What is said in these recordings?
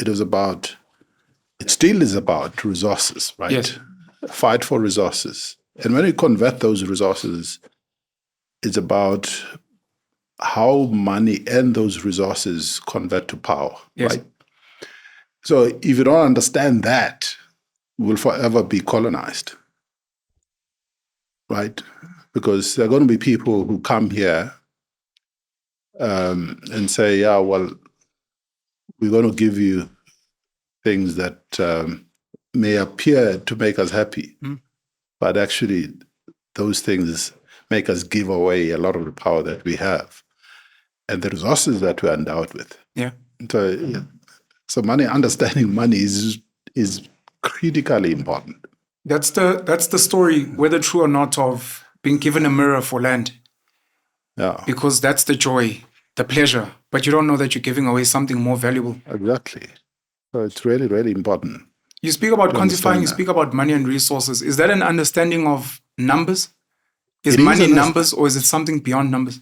it still is about resources, right? Yes. Fight for resources. And when you convert those resources, it's about how money and those resources convert to power, yes. right? So if you don't understand that, we'll forever be colonized, right? Because there are going to be people who come here and say, yeah, well, we're going to give you things that may appear to make us happy, but actually those things make us give away a lot of the power that we have and the resources that we're endowed with. Yeah. So understanding money is critically important. That's the story, whether true or not, of being given a mirror for land. Yeah. Because that's the joy, the pleasure, but you don't know that you're giving away something more valuable. Exactly. So it's really, really important. You speak about quantifying, you speak about money and resources. Is that an understanding of numbers? Is money numbers, or is it something beyond numbers?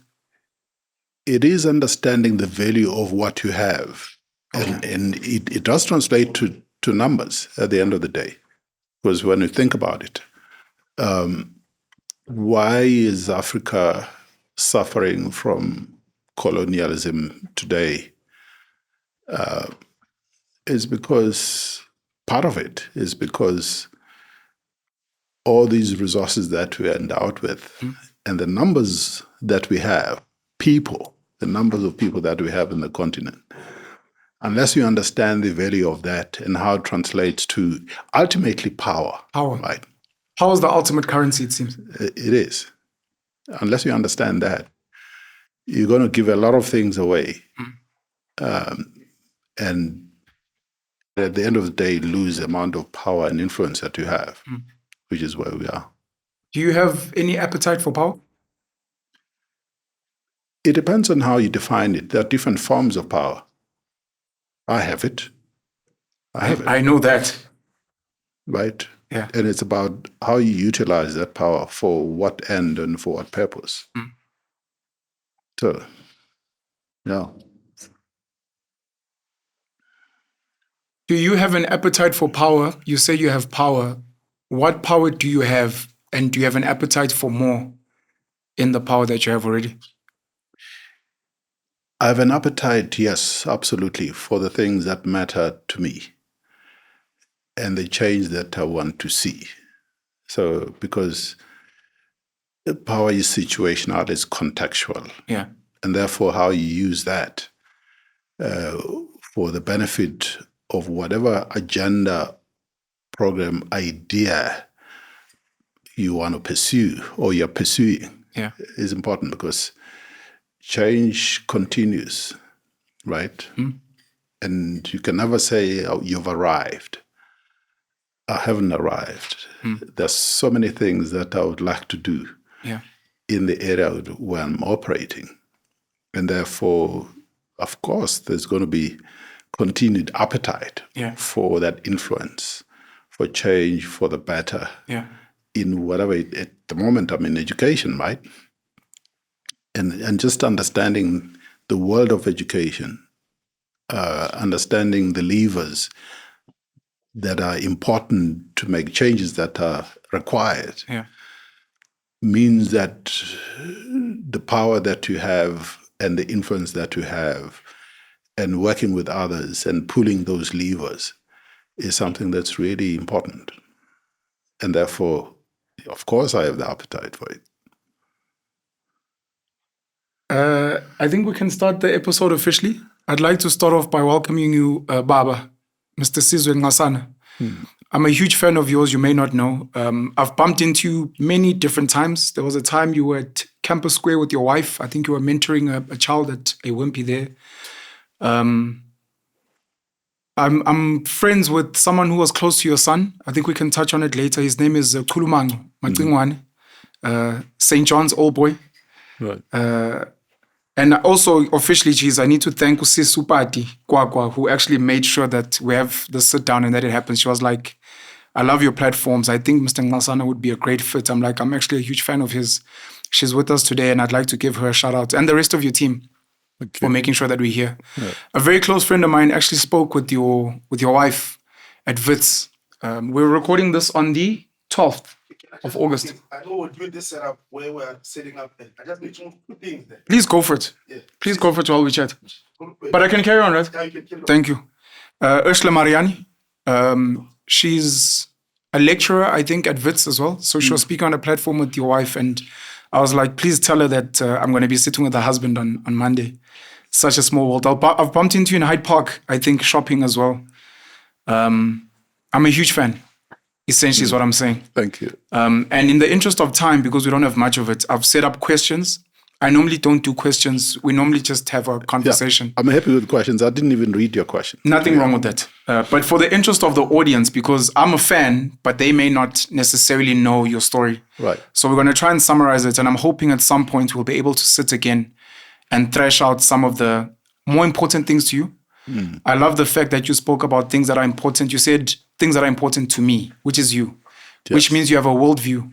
It is understanding the value of what you have. Okay. And it does translate to numbers at the end of the day. Because when you think about it, why is Africa suffering from colonialism today? Is because part of it is because all these resources that we are endowed with and the numbers that we have, the numbers of people that we have in the continent, unless you understand the value of that and how it translates to ultimately power. Right? Power is the ultimate currency, it seems. It is. Unless you understand that, you're going to give a lot of things away. And at the end of the day, lose the amount of power and influence that you have, which is where we are. Do you have any appetite for power? It depends on how you define it. There are different forms of power. I have it. I know that. Right? Yeah. And it's about how you utilize that power for what end and for what purpose. So, yeah. Do you have an appetite for power? You say you have power. What power do you have? And do you have an appetite for more in the power that you have already? I have an appetite, yes, absolutely, for the things that matter to me and the change that I want to see. So, because the power is situational, it's contextual. Yeah. And therefore, how you use that for the benefit of whatever agenda, program, idea you want to pursue or you're pursuing is important, because change continues, right? And you can never say, oh, you've arrived. I haven't arrived. There's so many things that I would like to do in the area where I'm operating. And therefore, of course, there's going to be continued appetite for that influence, for change, for the better, in whatever, at the moment I'm in education, right? And just understanding the world of education, understanding the levers that are important to make changes that are required, means that the power that you have and the influence that you have and working with others and pulling those levers is something that's really important. And therefore, of course, I have the appetite for it. I think we can start the episode officially. I'd like to start off by welcoming you, Baba, Mr. Sizwe Nxasana. I'm a huge fan of yours, you may not know. I've bumped into you many different times. There was a time you were at Campus Square with your wife. I think you were mentoring a child at a wimpy there. I'm friends with someone who was close to your son. I think we can touch on it later. His name is Kulumango Macingwane, St. John's old boy. Right. And also, officially, geez, I need to thank Usisi Upati Kwakwa, who actually made sure that we have the sit down and that it happens. She was like, I love your platforms. I think Mr. Nxasana would be a great fit. I'm like, I'm actually a huge fan of his. She's with us today, and I'd like to give her a shout out. And the rest of your team. for making sure that we're here. Yeah. A very close friend of mine actually spoke with your wife at Wits. We're recording this on the 12th of August. I know we're doing this setup where we're setting up. I just need to put things there. Please go for it. Yeah. Please go for it while we chat. But I can carry on, right? Thank you. Ursula Mariani. She's a lecturer, I think, at Wits as well. So she was speaking on a platform with your wife, and I was like, please tell her that I'm going to be sitting with her husband on Monday. Such a small world. I've bumped into you in Hyde Park, I think, shopping as well. I'm a huge fan, essentially is what I'm saying. Thank you. And in the interest of time, because we don't have much of it, I've set up questions. I normally don't do questions. We normally just have a conversation. Yeah, I'm happy with questions. I didn't even read your question. Nothing wrong with that. But for the interest of the audience, because I'm a fan, but they may not necessarily know your story. Right. So we're going to try and summarize it. And I'm hoping at some point we'll be able to sit again and thrash out some of the more important things to you. I love the fact that you spoke about things that are important. You said things that are important to me, which is you, which means you have a worldview.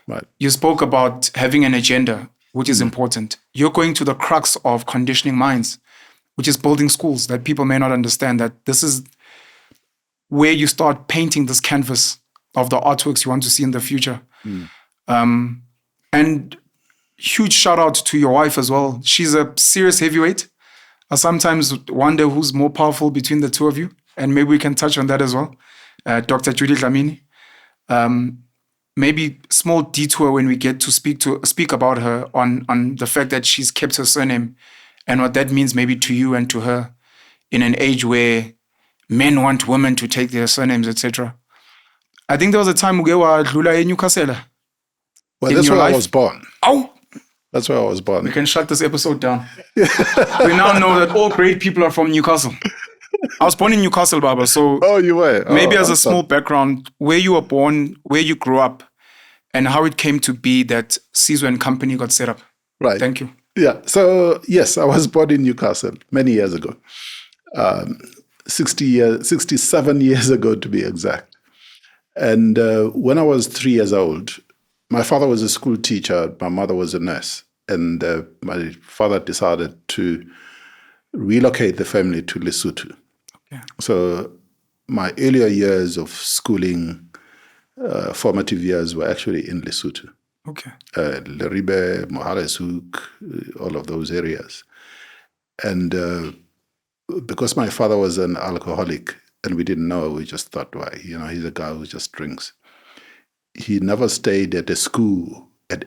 Right. You spoke about having an agenda, which is important. You're going to the crux of conditioning minds, which is building schools that people may not understand, that this is where you start painting this canvas of the artworks you want to see in the future. And huge shout out to your wife as well. She's a serious heavyweight. I sometimes wonder who's more powerful between the two of you, and maybe we can touch on that as well. Dr. Judy Dlamini. Maybe small detour when we get to speak about her on the fact that she's kept her surname and what that means maybe to you and to her in an age where men want women to take their surnames, etc. I think there was a time uge wadlula eNewcastle. Well, that's where I was born. Oh! That's where I was born. We can shut this episode down. We now know that all great people are from Newcastle. I was born in Newcastle, Baba. So you were? Maybe as a small background, where you were born, where you grew up, and how it came to be that Sizwe and Company got set up. Right. Thank you. Yeah. So, yes, I was born in Newcastle many years ago. 67 years ago, to be exact. And when I was 3 years old, my father was a school teacher. My mother was a nurse. And my father decided to relocate the family to Lesotho. Okay. So my earlier years of schooling, formative years, were actually in Lesotho. Okay. Leribe, Mohareshoek, all of those areas. And because my father was an alcoholic and we didn't know, we just thought, why? He's a guy who just drinks. He never stayed at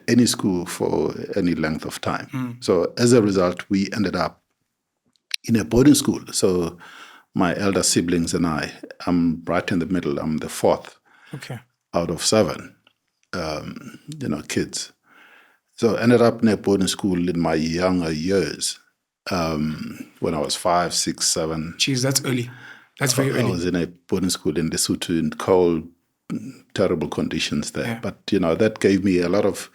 any school for any length of time. So as a result, we ended up in a boarding school. So my elder siblings and I'm right in the middle. I'm the fourth out of 7, kids. So ended up in a boarding school in my younger years. When I was 5, 6, 7. Jeez, that's early. That's very early. I was in a boarding school in Lesotho in cold, terrible conditions there. Yeah. But, that gave me a lot of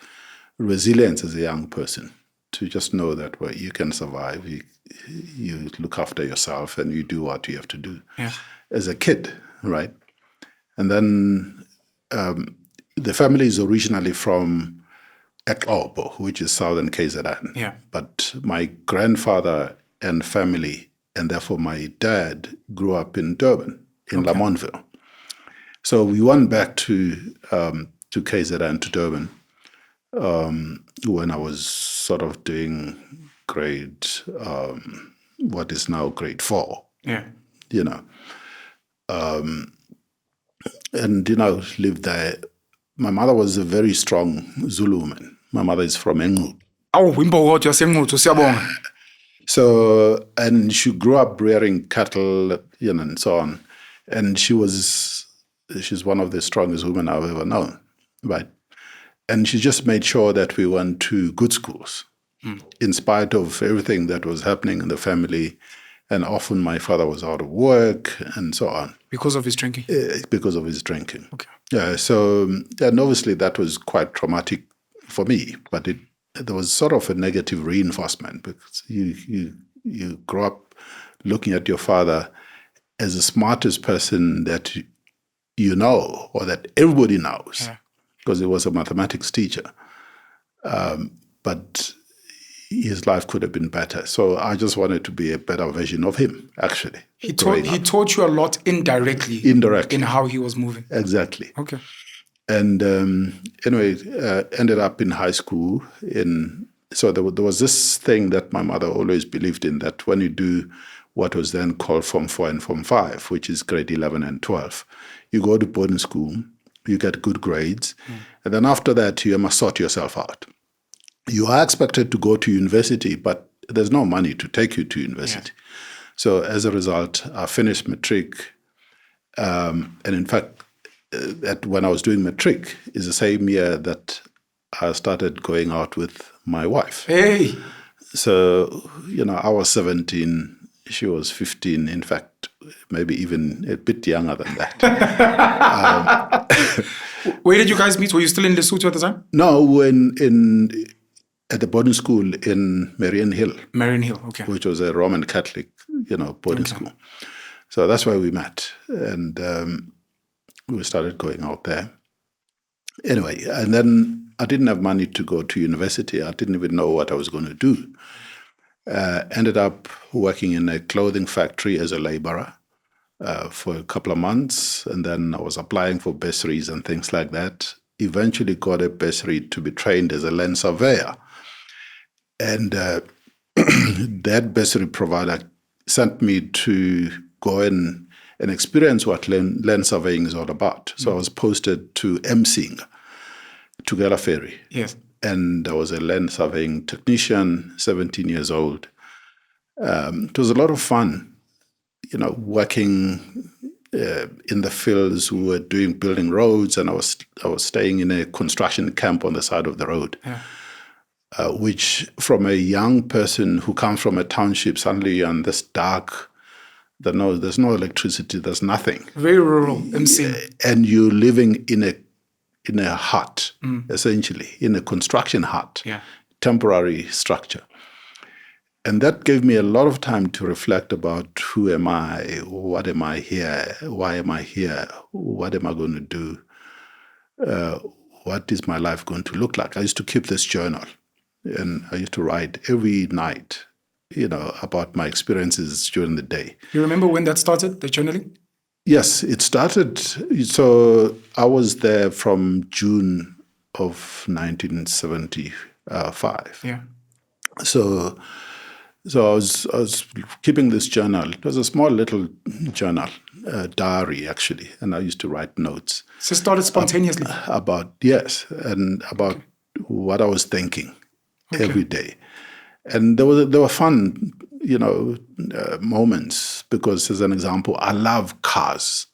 resilience as a young person to just know that you can survive, you look after yourself and you do what you have to do as a kid, right? And then the family is originally from Gobodo, which is southern KZN. Yeah. But my grandfather and family, and therefore my dad, grew up in Durban, in Lamontville. So we went back to KZN, to Durban, when I was sort of doing grade, what is now grade 4. Yeah. And, lived there. My mother was a very strong Zulu woman. My mother is from Engqu. So, and she grew up rearing cattle, and so on. And she's one of the strongest women I've ever known, right? And she just made sure that we went to good schools, in spite of everything that was happening in the family. And often my father was out of work and so on. Because of his drinking? Because of his drinking. Okay. And obviously that was quite traumatic for me, but there was sort of a negative reinforcement because you grow up looking at your father as the smartest person that or that everybody knows, because he was a mathematics teacher. But his life could have been better. So I just wanted to be a better version of him, actually. He taught you a lot indirectly. Indirectly. In how he was moving. Exactly. Okay. And anyway, ended up in high school. So there was this thing that my mother always believed in, that when you do what was then called Form 4 and Form 5, which is grade 11 and 12, you go to boarding school, you get good grades, and then after that, you must sort yourself out. You are expected to go to university, but there's no money to take you to university. Yeah. So as a result, I finished matric. And in fact, when I was doing matric is the same year that I started going out with my wife. Hey! So, I was 17, she was 15. In fact, maybe even a bit younger than that. Where did you guys meet? Were you still in Lesotho at the time? No, at the boarding school in Marion Hill. Marion Hill, okay. Which was a Roman Catholic, boarding school. So that's where we met. And we started going out there. Anyway, and then I didn't have money to go to university. I didn't even know what I was going to do. Ended up working in a clothing factory as a laborer for a couple of months. And then I was applying for bursaries and things like that. Eventually got a bursary to be trained as a land surveyor. And that bursary provider sent me to go and experience what land surveying is all about. So I was posted to Msing, Tugela Ferry. Yes. And I was a land surveying technician, 17 years old. It was a lot of fun, working in the fields. We were building roads, and I was staying in a construction camp on the side of the road. Yeah. Which, from a young person who comes from a township, suddenly you're in this dark. There's no electricity. There's nothing. Very rural, MC. And you're living in a hut, essentially, in a construction hut, temporary structure. And that gave me a lot of time to reflect about who am I, what am I here, why am I here, what am I going to do, what is my life going to look like. I used to keep this journal, and I used to write every night, about my experiences during the day. You remember when that started, the journaling? Yes, it started. So I was there from June of 1975. Yeah. So I was keeping this journal. It was a small little journal, diary actually, and I used to write notes. So it started spontaneously? About what I was thinking every day. And there were fun, moments, because, as an example, I love cars.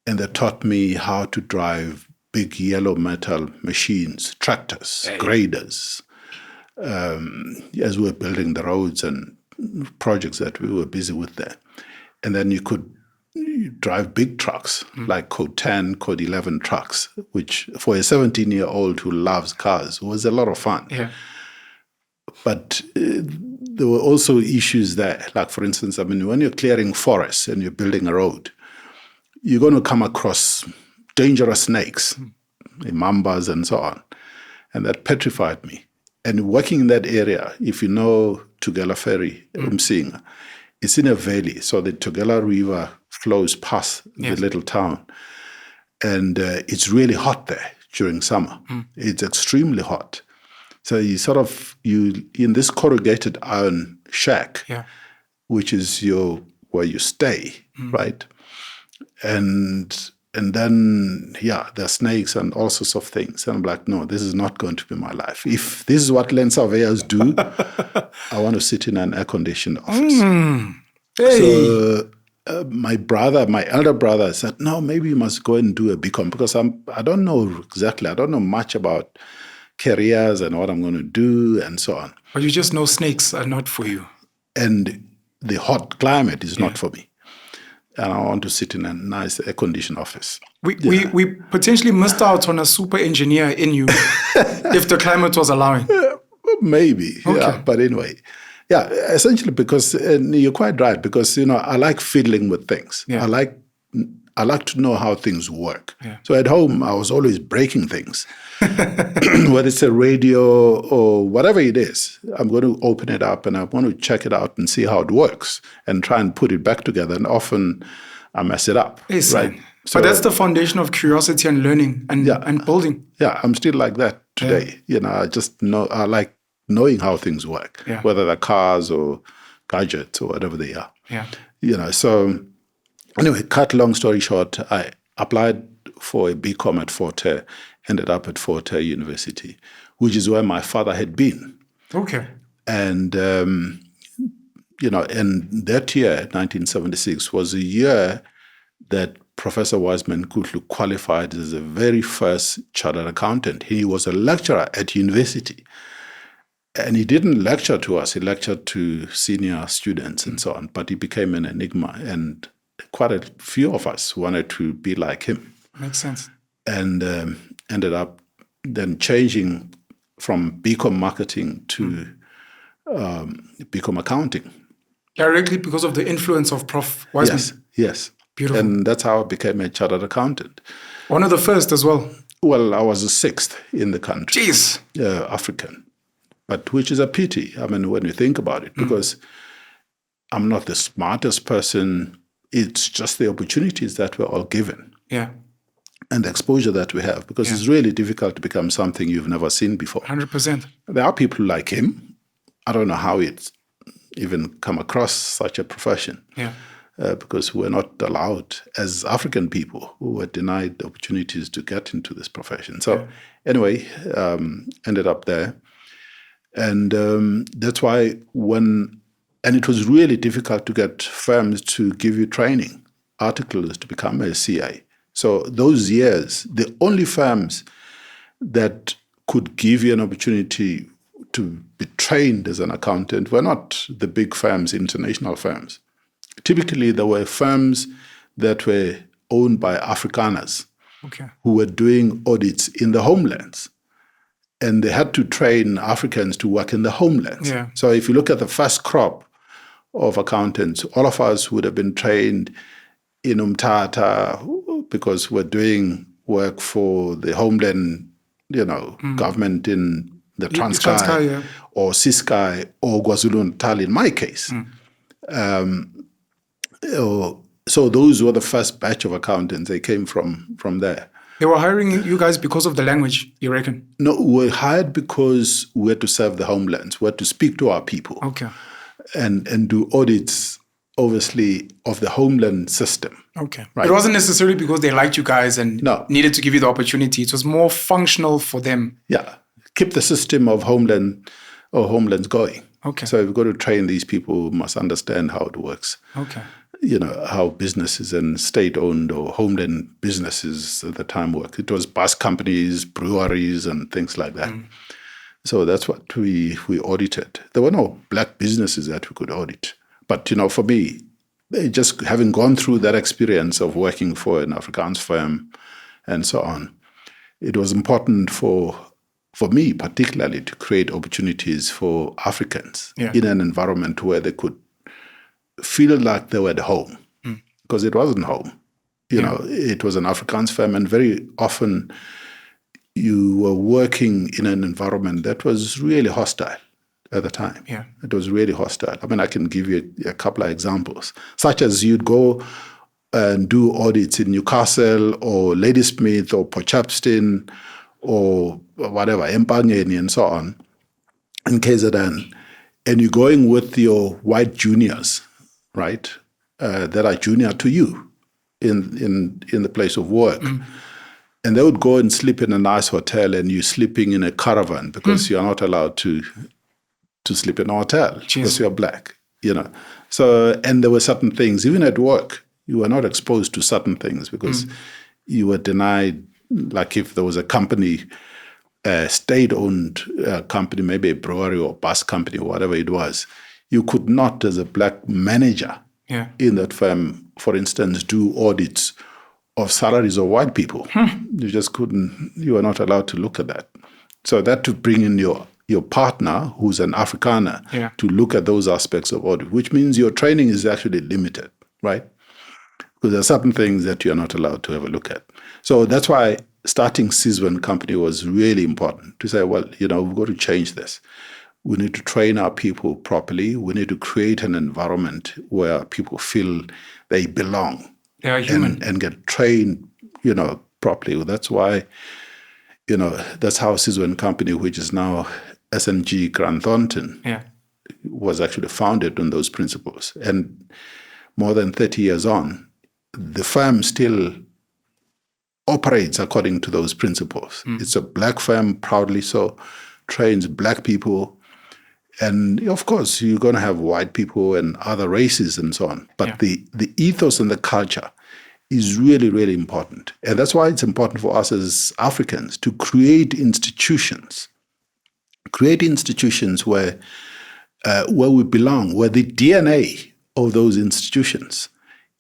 And they taught me how to drive big yellow metal machines, tractors, graders, as we were building the roads and projects that we were busy with there. And then you drive big trucks, like Code 10, Code 11 trucks, which for a 17-year-old who loves cars was a lot of fun. Yeah. But there were also issues there. Like, for instance, when you're clearing forests and you're building a road, you're going to come across dangerous snakes, mambas and so on. And that petrified me. And working in that area, if you know Tugela Ferry, Msing, it's in a valley. So the Tugela River flows past the little town. And it's really hot there during summer. It's extremely hot. So you in this corrugated iron shack, which is where you stay, right? And then there are snakes and all sorts of things. And I'm like, no, this is not going to be my life. If this is what land surveyors do, I want to sit in an air-conditioned office. Hey. So my elder brother said, no, maybe you must go and do a BCom, because I don't know exactly. I don't know much about careers and what I'm going to do and so on. But you just know snakes are not for you. And the hot climate is not for me. And I want to sit in a nice air-conditioned office. We potentially missed out on a super engineer in you if the climate was allowing. Maybe, But anyway, essentially because you're quite right, because, I like fiddling with things. Yeah. I like to know how things work. Yeah. So at home, I was always breaking things. Whether it's a radio or whatever it is, I'm going to open it up and I want to check it out and see how it works and try and put it back together. And often I mess it up. Yes, right? So, but that's the foundation of curiosity and learning and building. Yeah, I'm still like that today. I just know, I like knowing how things work, whether they're cars or gadgets or whatever they are. Yeah. So anyway, cut long story short, I applied for a BCom at Forte, ended up at Forte University, which is where my father had been. Okay. And, and that year, 1976, was a year that Professor Wiseman Kutlu qualified as the very first chartered accountant. He was a lecturer at university. And he didn't lecture to us, he lectured to senior students and so on, but he became an enigma. And quite a few of us wanted to be like him. Makes sense. And ended up then changing from BCom marketing to BCom accounting. Directly because of the influence of Prof. Wiseman? Yes. Beautiful. And that's how I became a chartered accountant. One of the first as well? Well, I was the sixth in the country. Jeez. African. But which is a pity, when you think about it, because I'm not the smartest person. It's just the opportunities that we're all given. Yeah. And the exposure that we have, because it's really difficult to become something you've never seen before. 100%. There are people like him. I don't know how it's even come across such a profession. Yeah. Because we're not allowed, as African people, who were denied the opportunities to get into this profession. So anyway, ended up there. And that's why and it was really difficult to get firms to give you training, articles to become a CA. So those years, the only firms that could give you an opportunity to be trained as an accountant were not the big firms, international firms. Typically, there were firms that were owned by Afrikaners who were doing audits in the homelands. And they had to train Africans to work in the homelands. Yeah. So if you look at the first crop of accountants, all of us would have been trained in Umtata because we're doing work for the homeland, government in the Transkei or Ciskei or KwaZulu-Natal in my case. So those were the first batch of accountants. They came from there. They were hiring you guys because of the language, you reckon? No, we were hired because we had to serve the homelands. We had to speak to our people. Okay. And do audits, obviously, of the homeland system. Okay. Right. It wasn't necessarily because they liked you guys and needed to give you the opportunity. It was more functional for them. Yeah. Keep the system of homelands going. Okay. So if you've got to train these people, who must understand how it works. Okay. How businesses and state-owned or homeland businesses at the time work. It was bus companies, breweries, and things like that. So that's what we audited. There were no black businesses that we could audit. But, for me, just having gone through that experience of working for an Afrikaans firm and so on, it was important for me particularly to create opportunities for Africans in an environment where they could feel like they were at home, because it wasn't home. It was an Afrikaans firm, and very often you were working in an environment that was really hostile at the time. Yeah. It was really hostile. I can give you a couple of examples, such as you'd go and do audits in Newcastle or Ladysmith or Port Shepstone or whatever, Empangeni and so on, in KZN, and you're going with your white juniors, right, that are junior to you in the place of work. And they would go and sleep in a nice hotel, and you're sleeping in a caravan because you're not allowed to sleep in a hotel because you're black, So, and there were certain things, even at work, you were not exposed to certain things because you were denied, like if there was a company, a state-owned company, maybe a brewery or bus company or whatever it was, you could not, as a black manager in that firm, for instance, do audits of salaries of white people. You just couldn't, you were not allowed to look at that. So that to bring in your partner, who's an Afrikaner, to look at those aspects of audit, which means your training is actually limited, right? because there are certain things that you're not allowed to have a look at. So that's why starting Sizwe and Company was really important to say, well, we've got to change this. We need to train our people properly. We need to create an environment where people feel they belong. They are human. And get trained, properly. That's why, that's how Sizwe and Company, which is now SNG Grant Thornton, was actually founded on those principles. And more than 30 years on, the firm still operates according to those principles. It's a black firm, proudly so, trains black people. And of course, you're going to have white people and other races and so on. But the ethos and the culture is really, really important. And that's why it's important for us as Africans to create institutions where we belong, where the DNA of those institutions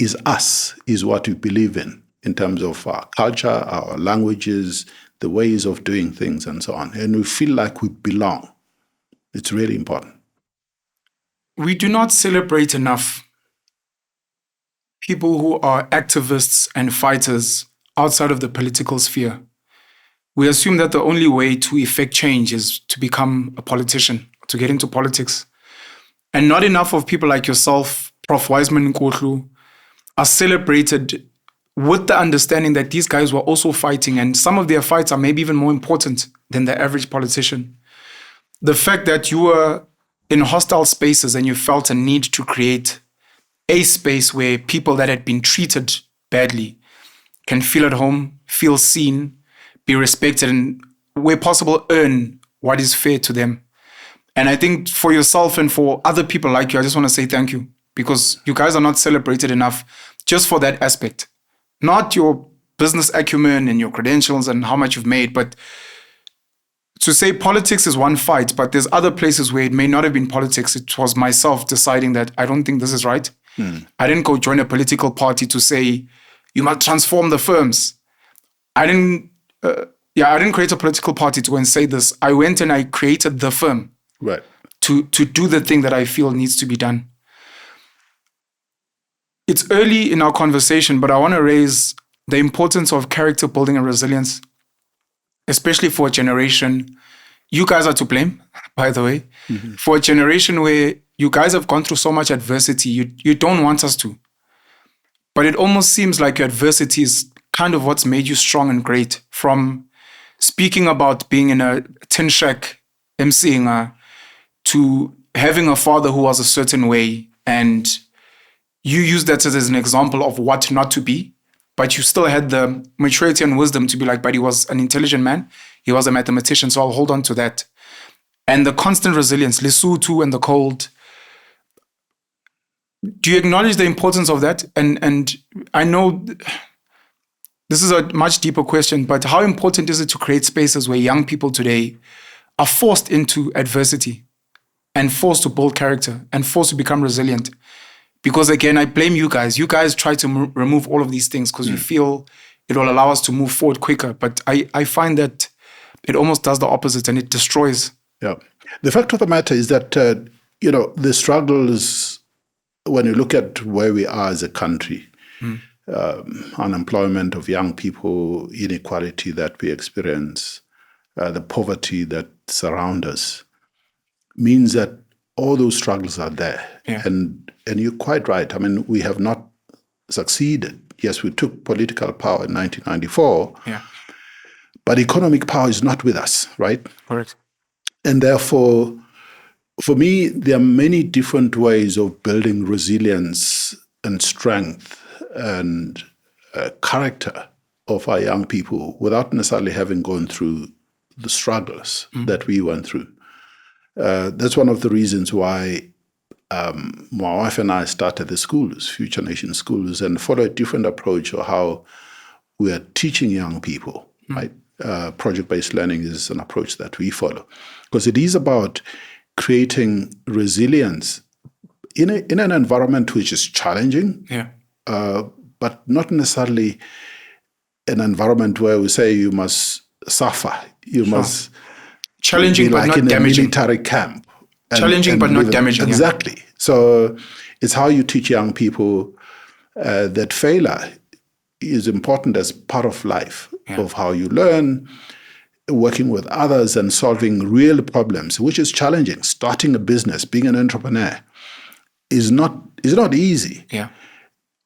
is us, is what we believe in terms of our culture, our languages, the ways of doing things, and so on. And we feel like we belong. It's really important. We do not celebrate enough people who are activists and fighters outside of the political sphere. We assume that the only way to effect change is to become a politician, to get into politics. And not enough of people like yourself, Prof. Wiseman Nkotlu, are celebrated with the understanding that these guys were also fighting, and some of their fights are maybe even more important than the average politician. The fact that you were in hostile spaces and you felt a need to create a space where people that had been treated badly can feel at home, feel seen, be respected, and where possible, earn what is fair to them. And I think for yourself and for other people like you, I just want to say thank you, because you guys are not celebrated enough just for that aspect. Not your business acumen and your credentials and how much you've made, but to say politics is one fight, but there's other places where it may not have been politics. It was myself deciding that I don't think this is right. I didn't go join a political party to say, you must transform the firms. I didn't create a political party to go and say this. I went and I created the firm to do the thing that I feel needs to be done. It's early in our conversation, but I want to raise the importance of character building and resilience, especially for a generation. You guys are to blame, by the way, for a generation where you guys have gone through so much adversity. You don't want us to. But it almost seems like your adversity is kind of what's made you strong and great. From speaking about being in a tin shack emceeing to having a father who was a certain way, and you use that as an example of what not to be, but you still had the maturity and wisdom to be like, but he was an intelligent man, he was a mathematician, so I'll hold on to that. And the constant resilience, Lesotho and the cold. Do you acknowledge the importance of that? And I know this is a much deeper question, but how important is it to create spaces where young people today are forced into adversity and forced to build character and forced to become resilient? Because again, I blame you guys. You guys try to remove all of these things because you feel it will allow us to move forward quicker. But I find that it almost does the opposite and it destroys. Yeah. The fact of the matter is that, the struggles, when you look at where we are as a country, unemployment of young people, inequality that we experience, the poverty that surrounds us, means that all those struggles are there. Yeah. And you're quite right. I mean, we have not succeeded. Yes, we took political power in 1994, but economic power is not with us, right? Correct. And therefore, for me, there are many different ways of building resilience and strength and character of our young people without necessarily having gone through the struggles that we went through. That's one of the reasons why my wife and I started the schools, Future Nation Schools, and follow a different approach of how we are teaching young people, right? Project-based learning is an approach that we follow because it is about creating resilience in an environment which is challenging, but not necessarily an environment where we say you must suffer, you must challenging be like but not in damaging. A military camp. Challenging but not damaging. Exactly. So it's how you teach young people that failure is important as part of life, of how you learn, working with others and solving real problems, which is challenging. Starting a business, being an entrepreneur is not easy. Yeah.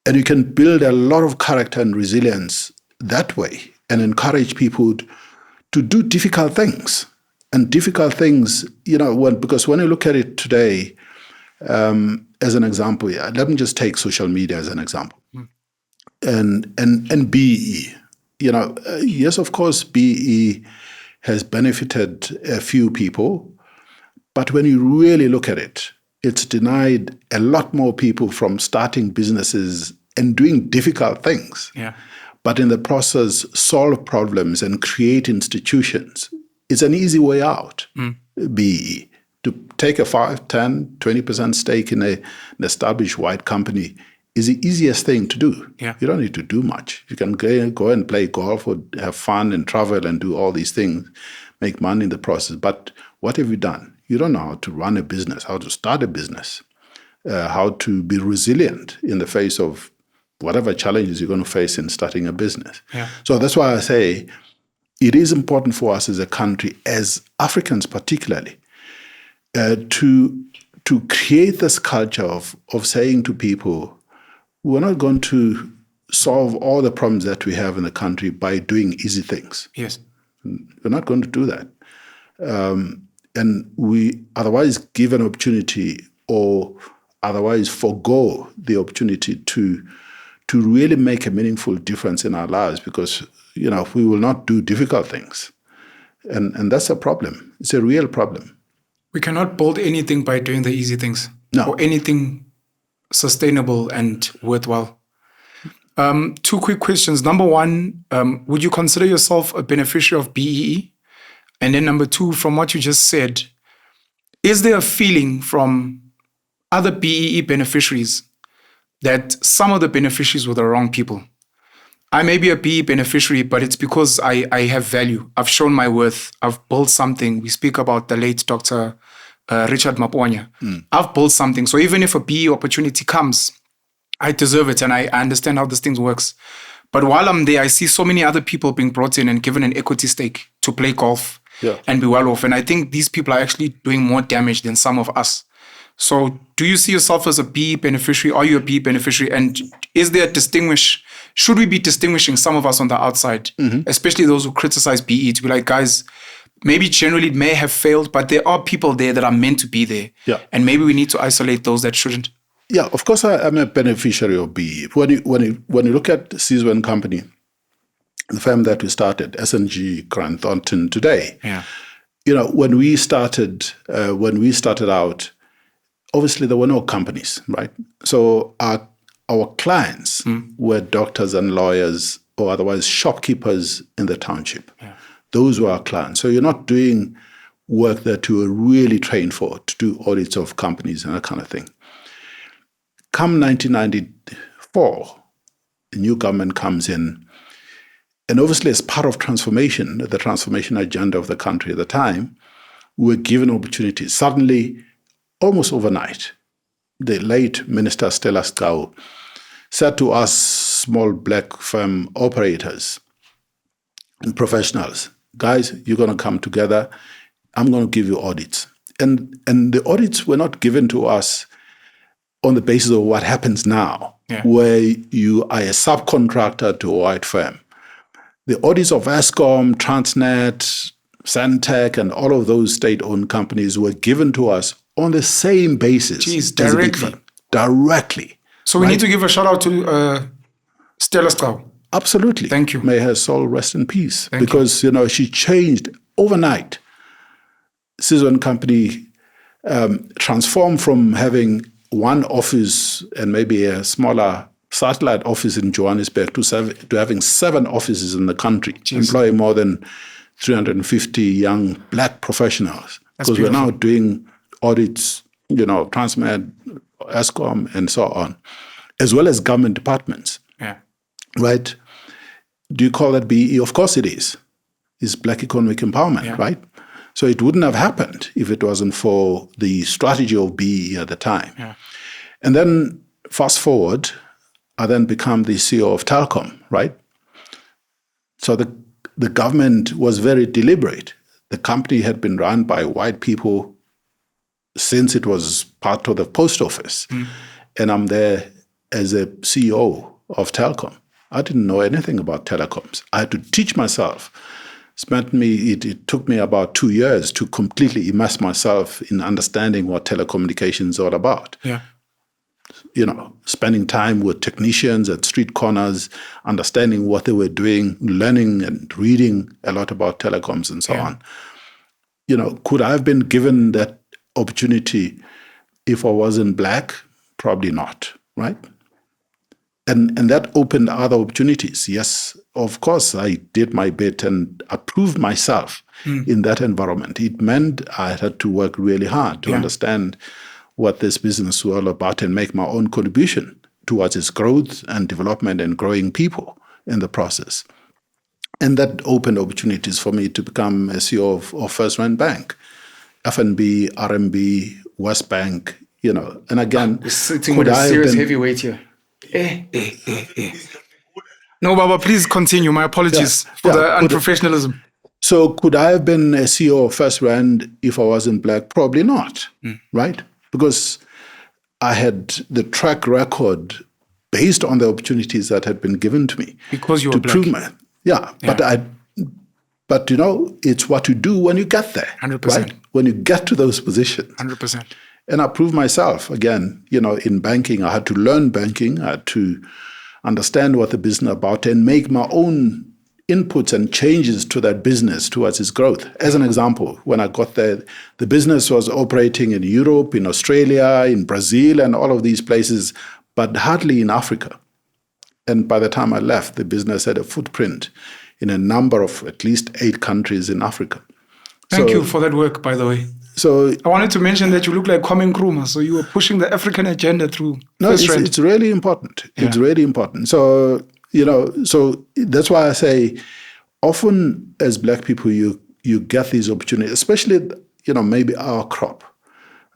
And you can build a lot of character and resilience that way and encourage people to do difficult things. And difficult things, because when you look at it today, as an example, let me just take social media as an example. And BE. Yes, of course, BE has benefited a few people, but when you really look at it, it's denied a lot more people from starting businesses and doing difficult things. Yeah. But in the process, solve problems and create institutions. It's an easy way out, BE. To take a 5, 10, 20% stake in an established white company is the easiest thing to do. Yeah. You don't need to do much. You can go and play golf or have fun and travel and do all these things, make money in the process. But what have you done? You don't know how to run a business, how to start a business, how to be resilient in the face of whatever challenges you're going to face in starting a business. Yeah. So that's why I say it is important for us as a country, as Africans particularly, to create this culture of saying to people, we're not going to solve all the problems that we have in the country by doing easy things. Yes. We're not going to do that. And we otherwise give an opportunity or otherwise forego the opportunity to really make a meaningful difference in our lives because, we will not do difficult things. And that's a problem. It's a real problem. We cannot build anything by doing the easy things. No. Or anything sustainable and worthwhile. 2 quick questions. Number 1, would you consider yourself a beneficiary of BEE? And then number 2, from what you just said, is there a feeling from other BEE beneficiaries that some of the beneficiaries were the wrong people? I may be a BEE beneficiary, but it's because I have value. I've shown my worth. I've built something. We speak about the late Dr. Richard Maponya. I've built something. So even if a BEE opportunity comes, I deserve it and I understand how this thing works. But while I'm there, I see so many other people being brought in and given an equity stake to play golf and be well off. And I think these people are actually doing more damage than some of us. So do you see yourself as a BEE beneficiary? Are you a BEE beneficiary? And is there should we be distinguishing some of us on the outside, especially those who criticize BEE, to be like, guys, maybe generally it may have failed, but there are people there that are meant to be there. Yeah. And maybe we need to isolate those that shouldn't. Yeah, of course I'm a beneficiary of BEE. When you look at Sizwe and Company, the firm that we started, SNG Grant Thornton today, when we started out, obviously there were no companies, right? So our clients were doctors and lawyers or otherwise shopkeepers in the township. Yeah. Those were our clients. So you're not doing work that you were really trained for, to do audits of companies and that kind of thing. Come 1994, the new government comes in, and obviously as part of the transformation agenda of the country at the time, we were given opportunities. Suddenly, almost overnight, the late Minister Stella Skau said to us small black firm operators and professionals, guys, you're going to come together. I'm going to give you audits. And the audits were not given to us on the basis of what happens now, where you are a subcontractor to a white firm. The audits of Eskom, Transnet, Santec, and all of those state-owned companies were given to us on the same basis. Directly. So we need to give a shout out to Stella Skau. Absolutely. Thank you. May her soul rest in peace. Thank because, she changed overnight. Sizwe and Company transformed from having one office and maybe a smaller satellite office in Johannesburg to having 7 offices in the country, employing more than 350 young black professionals. Because we're now doing audits, Transnet, Eskom, and so on, as well as government departments. Yeah. Right? Do you call that BEE? Of course it is. It's black economic empowerment, right? So it wouldn't have happened if it wasn't for the strategy of BEE at the time. Yeah. And then fast forward, I then become the CEO of Telkom, right? So the government was very deliberate. The company had been run by white people since it was part of the post office. And I'm there as a CEO of Telkom. I didn't know anything about telecoms. I had to teach myself. It took me about 2 years to completely immerse myself in understanding what telecommunications is all about. Yeah. Spending time with technicians at street corners, understanding what they were doing, learning and reading a lot about telecoms and so on. Could I have been given that opportunity if I wasn't Black? Probably not, right? And that opened other opportunities. Yes, of course, I did my bit and I proved myself in that environment. It meant I had to work really hard to understand what this business was all about and make my own contribution towards its growth and development and growing people in the process. And that opened opportunities for me to become a CEO of First Rand Bank, FNB, RMB, West Bank, And again, we're sitting with a serious heavyweight here. No, Baba, please continue. My apologies for the unprofessionalism. So could I have been a CEO of First Rand if I wasn't Black? Probably not, right? Because I had the track record based on the opportunities that had been given to me. Because you were Black. But it's what you do when you get there. 100%. Right? When you get to those positions. 100%. And I proved myself again, in banking. I had to learn banking. I had to understand what the business is about and make my own inputs and changes to that business towards its growth. As an example, when I got there, the business was operating in Europe, in Australia, in Brazil, and all of these places, but hardly in Africa. And by the time I left, the business had a footprint in a number of at least 8 countries in Africa. Thank you for that work, by the way. So I wanted to mention that you look like Kwame Nkrumah, so you were pushing the African agenda through. No, it's really important. Yeah. It's really important. So, so that's why I say often as Black people, you get these opportunities, especially, maybe our crop,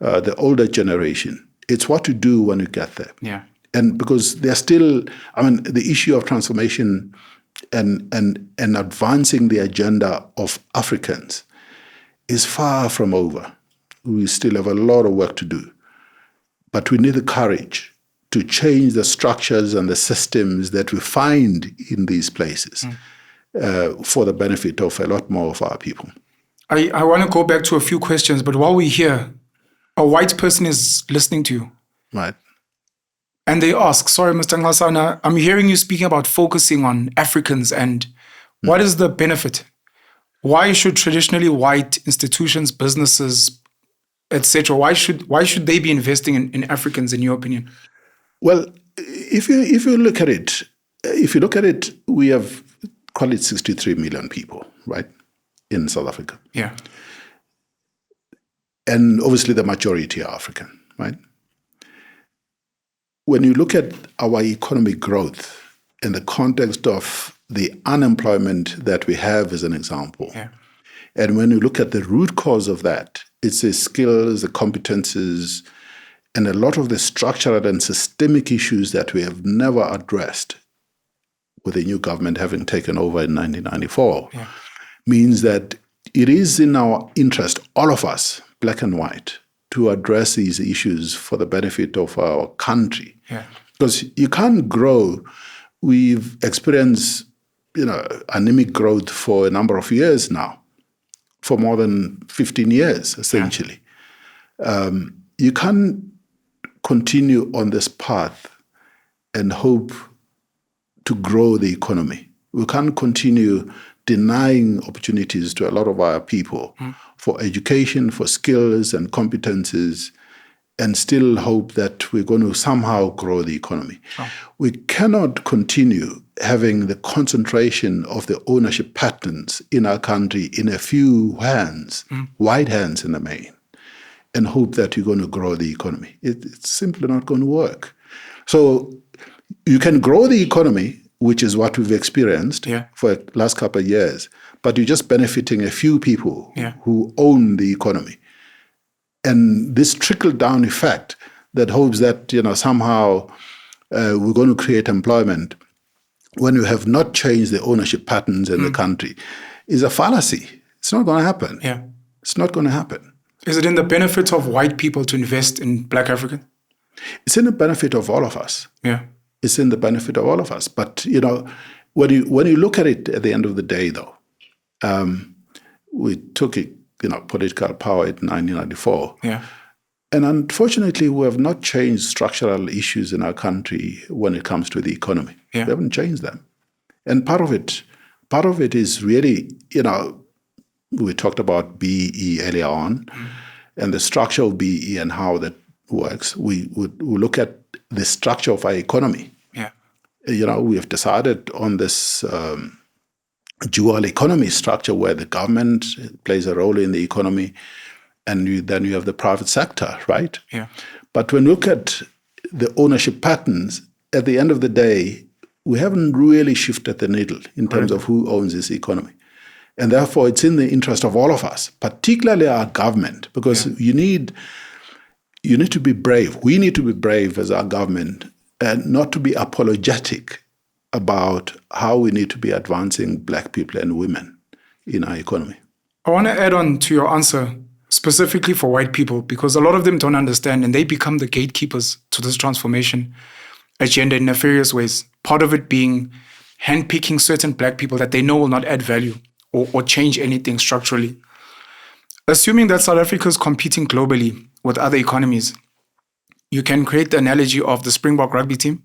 the older generation. It's what to do when you get there. Yeah. And because they're still, the issue of transformation and advancing the agenda of Africans is far from over. We still have a lot of work to do. But we need the courage to change the structures and the systems that we find in these places for the benefit of a lot more of our people. I want to go back to a few questions, but while we're here, a white person is listening to you. Right. And they ask, sorry, Mr. Nxasana, I'm hearing you speaking about focusing on Africans and what is the benefit? Why should traditionally white institutions, businesses, etc., why should they be investing in Africans, in your opinion? Well, if you look at it, we have, call it 63 million people, right, in South Africa. Yeah. And obviously the majority are African, right? When you look at our economic growth in the context of the unemployment that we have as an example, and when you look at the root cause of that, it's the skills, the competences, and a lot of the structural and systemic issues that we have never addressed with the new government having taken over in 1994, means that it is in our interest, all of us, Black and white, to address these issues for the benefit of our country. Because you can't grow. We've experienced, anemic growth for a number of years now, for more than 15 years, essentially. You can't continue on this path and hope to grow the economy. We can't continue denying opportunities to a lot of our people for education, for skills and competences, and still hope that we're going to somehow grow the economy. We cannot continue having the concentration of the ownership patterns in our country in a few hands, white hands in the main, and hope that you're going to grow the economy. It's simply not going to work. So you can grow the economy, which is what we've experienced for the last couple of years, but you're just benefiting a few people who own the economy. And this trickle-down effect that hopes that, somehow we're going to create employment when you have not changed the ownership patterns in the country is a fallacy. It's not going to happen. Yeah. It's not going to happen. Is it in the benefit of white people to invest in Black Africans? It's in the benefit of all of us. Yeah. It's in the benefit of all of us. But, when you look at it at the end of the day, though, we took political power in 1994. Yeah. And unfortunately, we have not changed structural issues in our country when it comes to the economy. Yeah. We haven't changed them. And part of it is really, we talked about BE earlier on, and the structure of BE and how that works. We look at the structure of our economy. Yeah. We have decided on this dual economy structure where the government plays a role in the economy, and then you have the private sector, right? Yeah. But when you look at the ownership patterns, at the end of the day, we haven't really shifted the needle in terms of who owns this economy. And therefore, it's in the interest of all of us, particularly our government, because you need to be brave. We need to be brave as our government and not to be apologetic about how we need to be advancing Black people and women in our economy. I want to add on to your answer specifically for white people, because a lot of them don't understand and they become the gatekeepers to this transformation agenda in nefarious ways. Part of it being handpicking certain Black people that they know will not add value or change anything structurally. Assuming that South Africa is competing globally with other economies, you can create the analogy of the Springbok rugby team.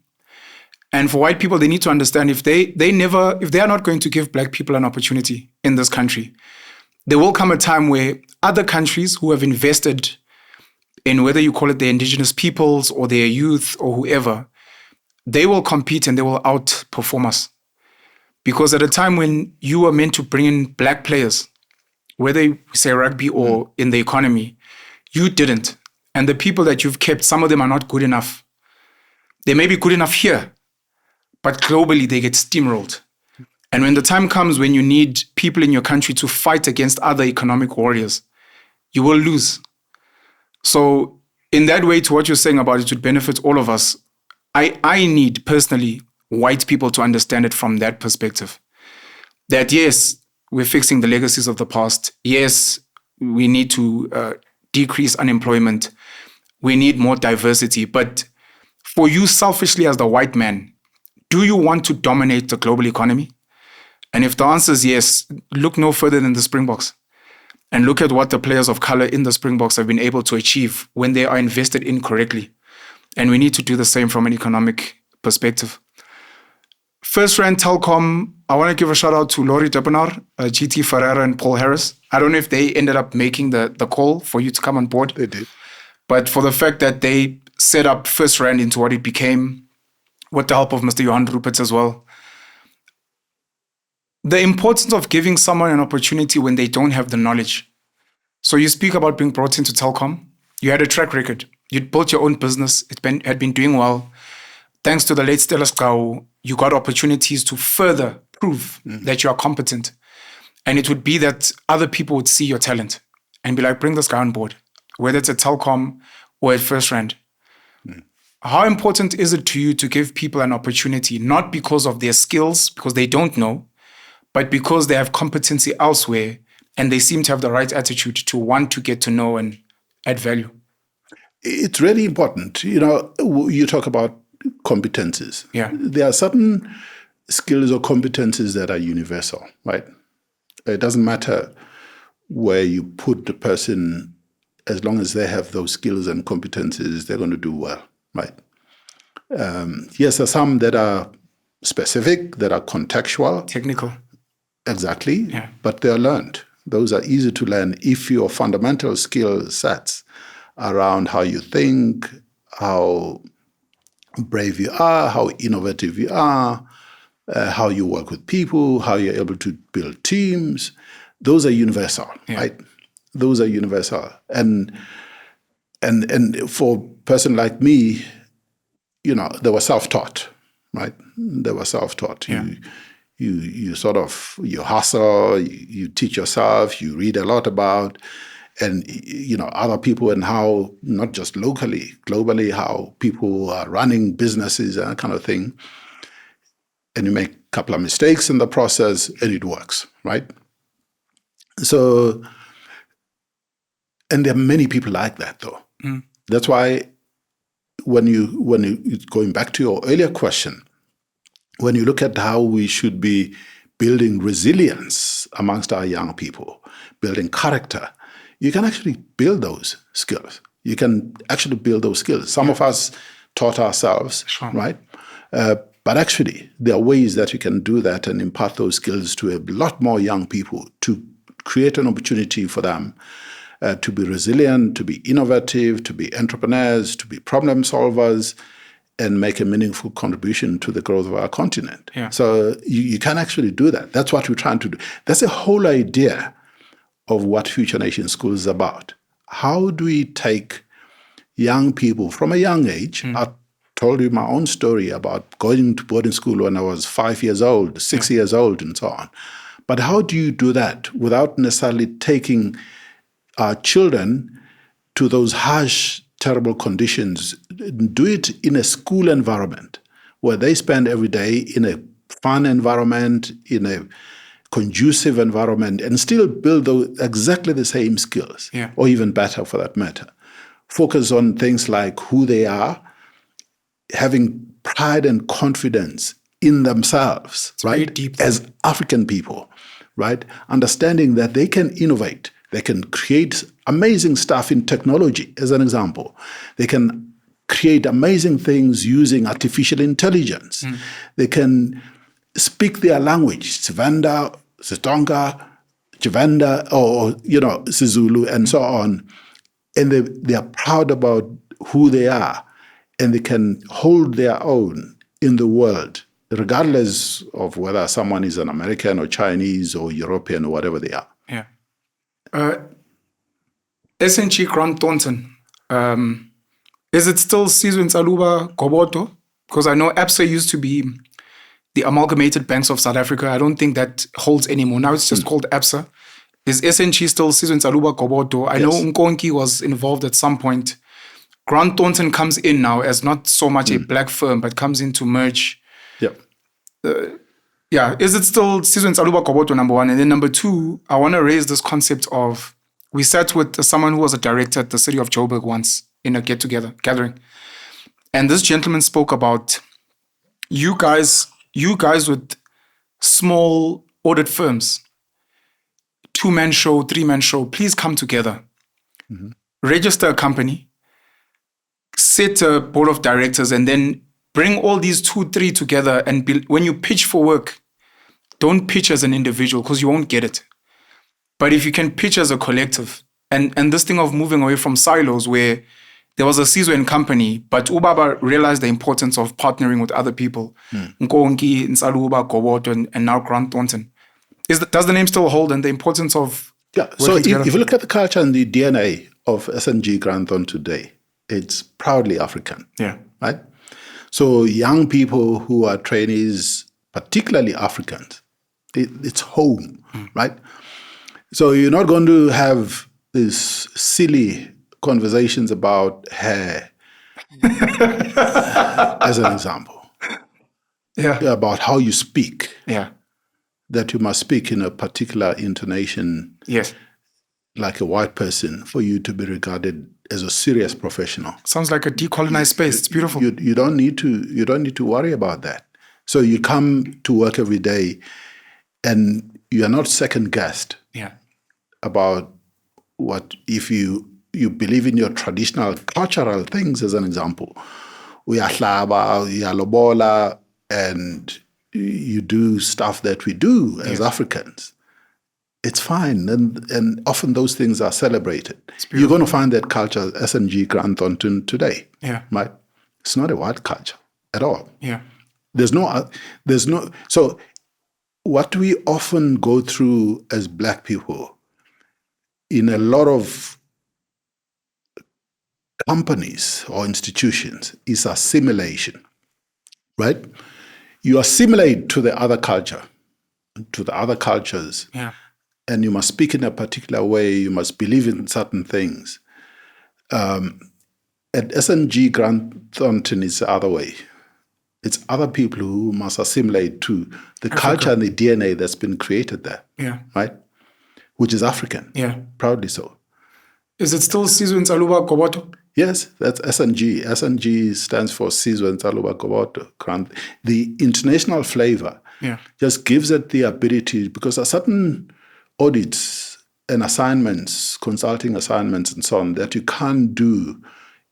And for white people, they need to understand if they are not going to give Black people an opportunity in this country, there will come a time where other countries who have invested in, whether you call it the indigenous peoples or their youth or whoever, they will compete and they will outperform us. Because at a time when you were meant to bring in Black players, whether you say rugby or in the economy, you didn't. And the people that you've kept, some of them are not good enough. They may be good enough here, but globally they get steamrolled. And when the time comes when you need people in your country to fight against other economic warriors, you will lose. So in that way, to what you're saying about it would benefit all of us, I need personally white people to understand it from that perspective. That yes, we're fixing the legacies of the past. Yes, we need to decrease unemployment. We need more diversity. But for you selfishly as the white man, do you want to dominate the global economy? And if the answer is yes, look no further than the Springboks. And look at what the players of color in the Springboks have been able to achieve when they are invested in correctly. And we need to do the same from an economic perspective. First Rand Telkom, I want to give a shout out to Laurie Depenar, GT Ferreira, and Paul Harris. I don't know if they ended up making the call for you to come on board. They did. But for the fact that they set up First Rand into what it became, with the help of Mr. Johan Rupert as well. The importance of giving someone an opportunity when they don't have the knowledge. So you speak about being brought into Telkom. You had a track record. You'd built your own business. It had been doing well. Thanks to the late Stella Skau, you got opportunities to further prove that you are competent. And it would be that other people would see your talent and be like, bring this guy on board, whether it's at Telkom or at First Rand. How important is it to you to give people an opportunity, not because of their skills, because they don't know, but because they have competency elsewhere and they seem to have the right attitude to want to get to know and add value? It's really important. You talk about competencies. Yeah. There are certain skills or competencies that are universal, right? It doesn't matter where you put the person, as long as they have those skills and competencies, they're going to do well, right? Yes, there are some that are specific, that are contextual. Technical. Exactly. Yeah. But they're learned. Those are easy to learn if your fundamental skill sets around how you think, how brave you are, how innovative you are, how you work with people, how you're able to build teams. Those are universal, right? Those are universal. And for a person like me, they were self-taught, right? They were self-taught. Yeah. You sort of, you hustle, you teach yourself, you read a lot about, and other people, and how, not just locally, globally, how people are running businesses and that kind of thing. And you make a couple of mistakes in the process, and it works, right? So, and there are many people like that, though. That's why when you going back to your earlier question, when you look at how we should be building resilience amongst our young people, building character, you can actually build those skills. You can actually build those skills. Some of us taught ourselves, right? But actually, there are ways that you can do that and impart those skills to a lot more young people, to create an opportunity for them to be resilient, to be innovative, to be entrepreneurs, to be problem solvers, and make a meaningful contribution to the growth of our continent. Yeah. So you can actually do that. That's what we're trying to do. That's the whole idea of what Future Nation School is about. How do we take young people from a young age? I told you my own story about going to boarding school when I was 5 years old, 6 years old, and so on. But how do you do that without necessarily taking our children to those harsh, terrible conditions? Do it in a school environment where they spend every day in a fun environment, in a conducive environment, and still build exactly the same skills, or even better for that matter. Focus on things like who they are, having pride and confidence in themselves, right? Deep, as African people, right? Understanding that they can innovate, they can create amazing stuff in technology, as an example. They can create amazing things using artificial intelligence. They can speak their language, Tsvenda, Sitonga, Chivenda, or Sizulu, and so on. And they are proud about who they are, and they can hold their own in the world, regardless of whether someone is an American or Chinese or European or whatever they are. Yeah. SNG Grant Thornton, is it still Sizwe Nxasana Gobodo? Because I know ABSA used to be the Amalgamated Banks of South Africa. I don't think that holds anymore. Now it's just called ABSA. Is SNG still Sizwe Nxasana Gobodo? I know Nkonki was involved at some point. Grant Thornton comes in now as not so much a black firm, but comes in to merge. Is it still Sizwe Nxasana Gobodo, number one? And then number two, I want to raise this concept of, we sat with someone who was a director at the city of Joburg once in a gathering. And this gentleman spoke about you guys with small audit firms, 2-man show, 3-man show, please come together. Register a company, set a board of directors, and then bring all these 2-3 together. And when you pitch for work, don't pitch as an individual because you won't get it. But if you can pitch as a collective, and this thing of moving away from silos where there was a Sizwe and company, but Ubaba realized the importance of partnering with other people. Nkonki, Ntsalaba, Gobodo, and now Grant Thornton. Does the name still hold, and the importance of so if you look at the culture and the DNA of SNG Grant Thornton today, it's proudly African. Right? So young people who are trainees, particularly Africans, it's home, right? So you're not going to have these silly conversations about hair, as an example. About how you speak. That you must speak in a particular intonation. Like a white person for you to be regarded as a serious professional. Sounds like a decolonized space. It's beautiful. You don't need to worry about that. So you come to work every day, and you are not second guessed. About what, if you believe in your traditional cultural things, as an example, uyahlaba, uyalobola, and you do stuff that we do as Africans. It's fine, and often those things are celebrated. You're going to find that culture SNG Grant Thornton today. Right? It's not a white culture at all. There's no. So what we often go through as black people in a lot of companies or institutions is assimilation, right? You assimilate to the other culture, to the other cultures, and you must speak in a particular way, you must believe in certain things. At SNG, Grant Thornton is the other way. It's other people who must assimilate to the culture and the DNA that's been created there. Yeah. Right? Which is African. Yeah. Proudly so. Is it still Sizwe Nxasana Gobodo? Yes, that's SNG. SNG stands for Sizwe Nxasana Gobodo. The international flavor just gives it the ability, because a certain audits and assignments, consulting assignments and so on, that you can't do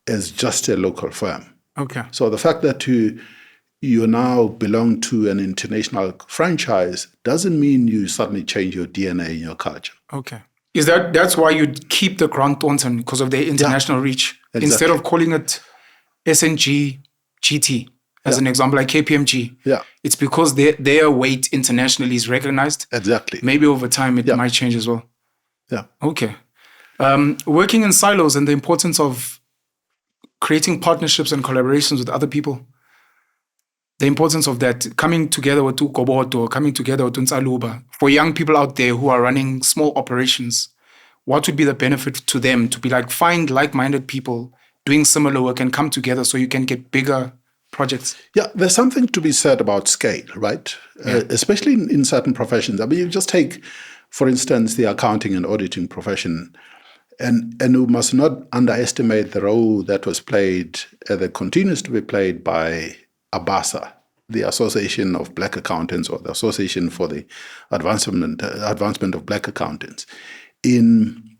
as just a local firm. Okay. So the fact that you now belong to an international franchise doesn't mean you suddenly change your DNA and your culture. Okay. That's why you keep the Grant Thornton, because of their international reach, instead of calling it SNG GT as an example, like KPMG. Yeah. It's because their weight internationally is recognized. Exactly. Maybe over time it might change as well. Yeah. Okay. Working in silos and the importance of creating partnerships and collaborations with other people. The importance of that, coming together with Gobodo, coming together with Ntsalaba. For young people out there who are running small operations, what would be the benefit to them to be find like-minded people doing similar work and come together so you can get bigger projects? Yeah, there's something to be said about scale, right? Especially in certain professions. I mean, you just take, for instance, the accounting and auditing profession, and we must not underestimate the role that was played, that continues to be played by ABASA, the Association of Black Accountants, or the Association for the Advancement of Black Accountants, in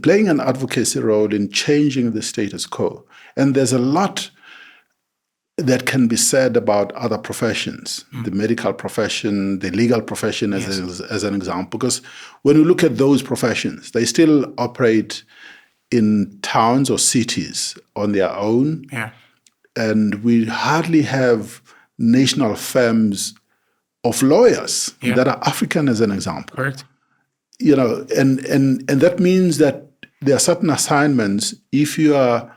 playing an advocacy role in changing the status quo. And there's a lot that can be said about other professions, the medical profession, the legal profession as an example, because when you look at those professions, they still operate in towns or cities on their own. Yeah. And we hardly have national firms of lawyers that are African, as an example. Correct. And that means that there are certain assignments, if you are,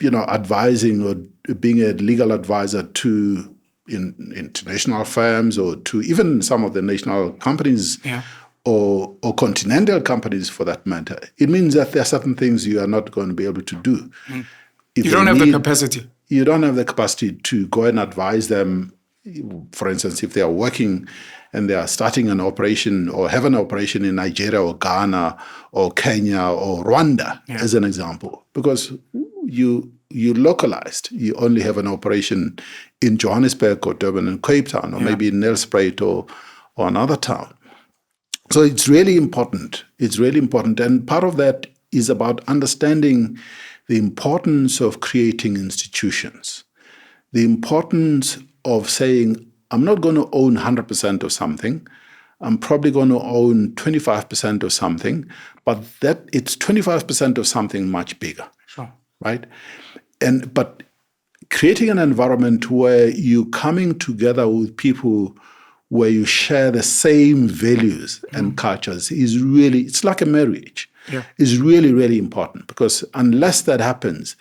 advising or being a legal advisor to international firms or to even some of the national companies or continental companies for that matter, it means that there are certain things you are not going to be able to do. You don't have the capacity. You don't have the capacity to go and advise them. For instance, if they are working and they are starting an operation or have an operation in Nigeria or Ghana or Kenya or Rwanda, as an example, because you localized. You only have an operation in Johannesburg or Durban and Cape Town, or maybe in Nelspruit or another town. So it's really important. It's really important. And part of that is about understanding the importance of creating institutions, the importance of saying, I'm not going to own 100% of something. I'm probably going to own 25% of something, but that it's 25% of something much bigger. Sure. Right? But creating an environment where you're coming together with people where you share the same values and cultures is really, it's like a marriage. Is really, really important, because unless that happens,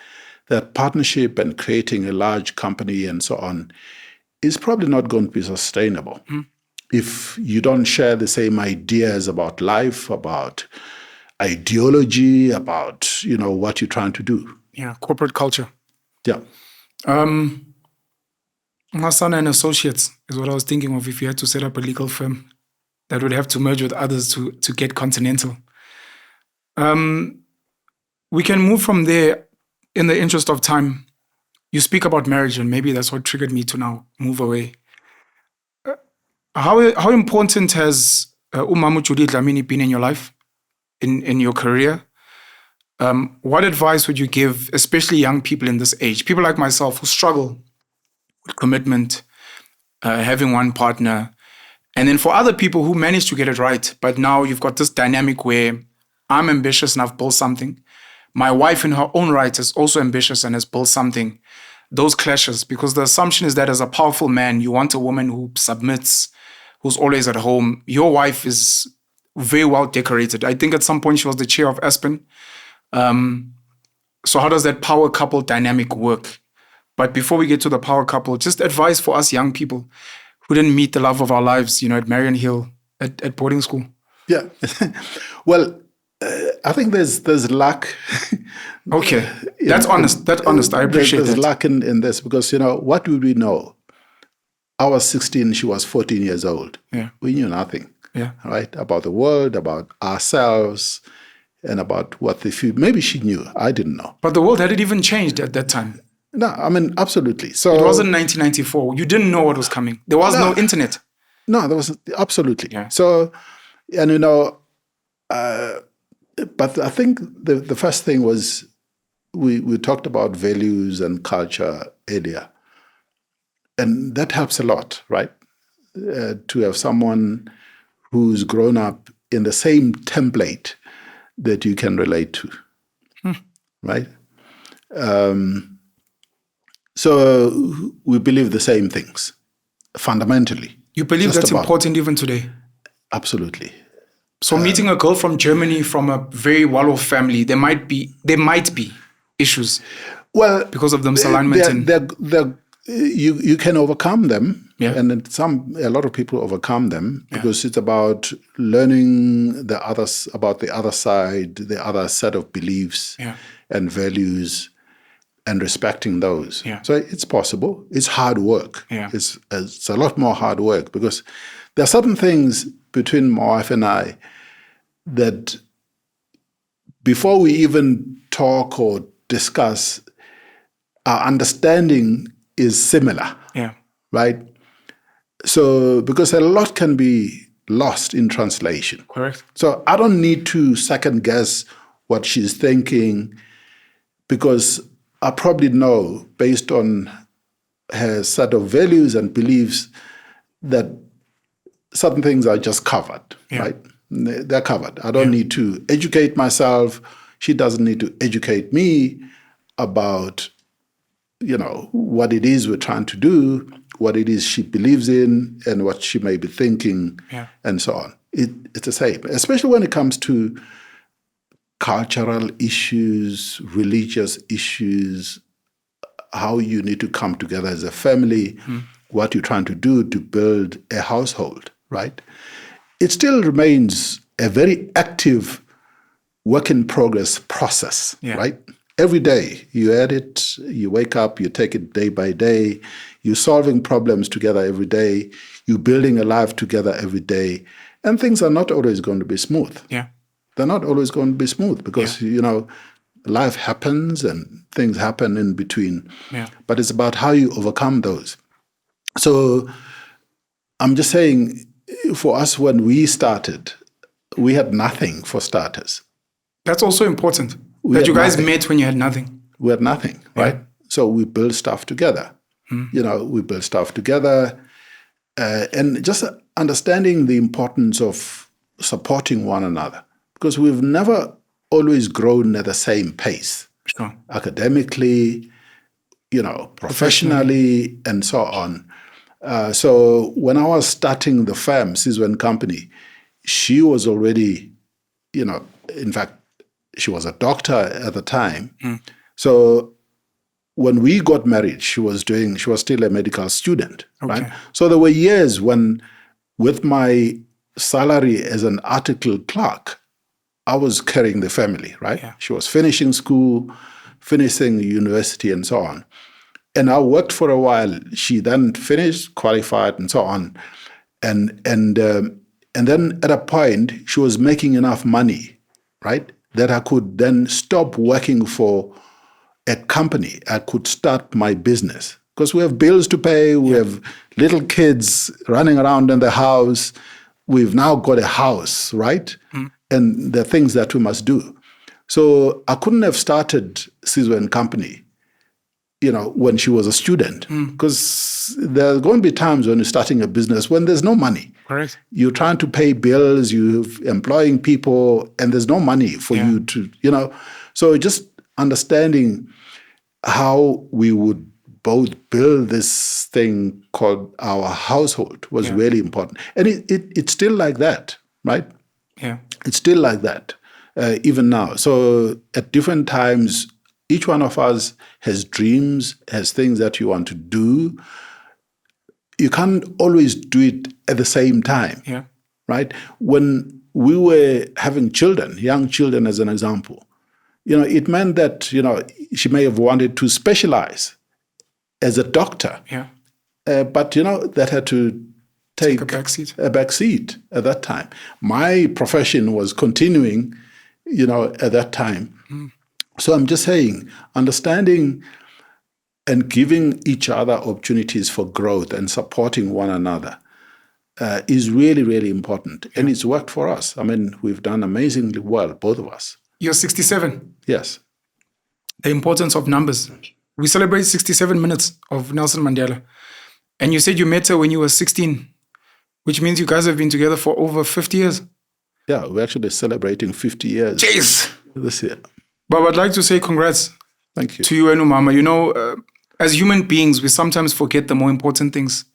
that partnership and creating a large company and so on is probably not going to be sustainable. If you don't share the same ideas about life, about ideology, about, what you're trying to do. Yeah, corporate culture. Yeah. Nxasana and Associates is what I was thinking of if you had to set up a legal firm that would have to merge with others to get continental. We can move from there in the interest of time. You speak about marriage, and maybe that's what triggered me to now move away. How important has Umamu Judy Dlamini been in your life, in your career? What advice would you give, especially young people in this age, people like myself who struggle with commitment, having one partner, and then for other people who manage to get it right, but now you've got this dynamic where I'm ambitious and I've built something. My wife in her own right is also ambitious and has built something. Those clashes, because the assumption is that as a powerful man, you want a woman who submits, who's always at home. Your wife is very well decorated. I think at some point she was the chair of Aspen. So how does that power couple dynamic work? But before we get to the power couple, just advice for us young people who didn't meet the love of our lives, at Marion Hill, at boarding school. Yeah. Well, I think there's luck. Okay, that's honest. That's honest. I appreciate There's that. luck in this because, what would we know? I was 16, she was 14 years old. Yeah. We knew nothing, Yeah. right? About the world, about ourselves, and about what the future. Maybe she knew. I didn't know. But the world hadn't even changed at that time. No, I mean, absolutely. So It wasn't 1994. You didn't know what was coming. There was no internet. No, there was absolutely. Yeah. So, and but I think the first thing was we talked about values and culture earlier, and that helps a lot, right? To have someone who's grown up in the same template that you can relate to, right? So we believe the same things fundamentally. You believe Just that's about. important even today? Absolutely. So meeting a girl from Germany from a very well-off family, there might be issues. Well, because of the misalignment. You can overcome them, Yeah. and a lot of people overcome them because it's about learning about the other side, the other set of beliefs and values, and respecting those. Yeah. So it's possible. It's hard work. Yeah. It's a lot more hard work because there are certain things between my wife and I that before we even talk or discuss, our understanding is similar. Yeah. Right? So, because a lot can be lost in translation. Correct. So I don't need to second guess what she's thinking because I probably know based on her set of values and beliefs that certain things are just covered, right? They're covered. I don't need to educate myself. She doesn't need to educate me about, what it is we're trying to do, what it is she believes in, and what she may be thinking, and so on. It's the same, especially when it comes to cultural issues, religious issues, how you need to come together as a family, what you're trying to do to build a household, right? It still remains a very active work in progress process, right? Every day you add it, you wake up, you take it day by day, you're solving problems together every day, you're building a life together every day, and things are not always going to be smooth. Yeah. They're not always going to be smooth because, life happens and things happen in between. Yeah. But it's about how you overcome those. So I'm just saying, for us, when we started, we had nothing for starters. That's also important. We that had you guys nothing. met when you had nothing. We had nothing, right? So we built stuff together. We built stuff together. And just understanding the importance of supporting one another. Because we've never always grown at the same pace. Sure. Academically, professionally, and so on. So when I was starting the firm, Sizwe Company, she was already, in fact, she was a doctor at the time. So when we got married, she was still a medical student, right? So there were years when, with my salary as an article clerk, I was carrying the family, right? Yeah. She was finishing school, finishing university, and so on. And I worked for a while. She then finished, qualified, and so on. And then at a point, she was making enough money, right, that I could then stop working for a company. I could start my business because we have bills to pay. We have little kids running around in the house. We've now got a house, right? And the things that we must do. So I couldn't have started Sizwe Company, when she was a student, because there are going to be times when you're starting a business when there's no money. Correct. You're trying to pay bills, you're employing people, and there's no money for you to, So just understanding how we would both build this thing called our household was really important. And it's still like that, right? Yeah. It's still like that, even now. So at different times, each one of us has dreams, has things that you want to do. You can't always do it at the same time, right? When we were having children, young children as an example, it meant that, she may have wanted to specialize as a doctor. Yeah. But, that had to take a backseat. A backseat at that time. My profession was continuing, at that time. So I'm just saying, understanding and giving each other opportunities for growth and supporting one another is really, really important. And it's worked for us. I mean, we've done amazingly well, both of us. You're 67. Yes. The importance of numbers. We celebrate 67 minutes of Nelson Mandela. And you said you met her when you were 16, which means you guys have been together for over 50 years. Yeah, we're actually celebrating 50 years. Jeez! This year. But I'd like to say congrats. Thank you. To you and Umama. As human beings, we sometimes forget the more important things.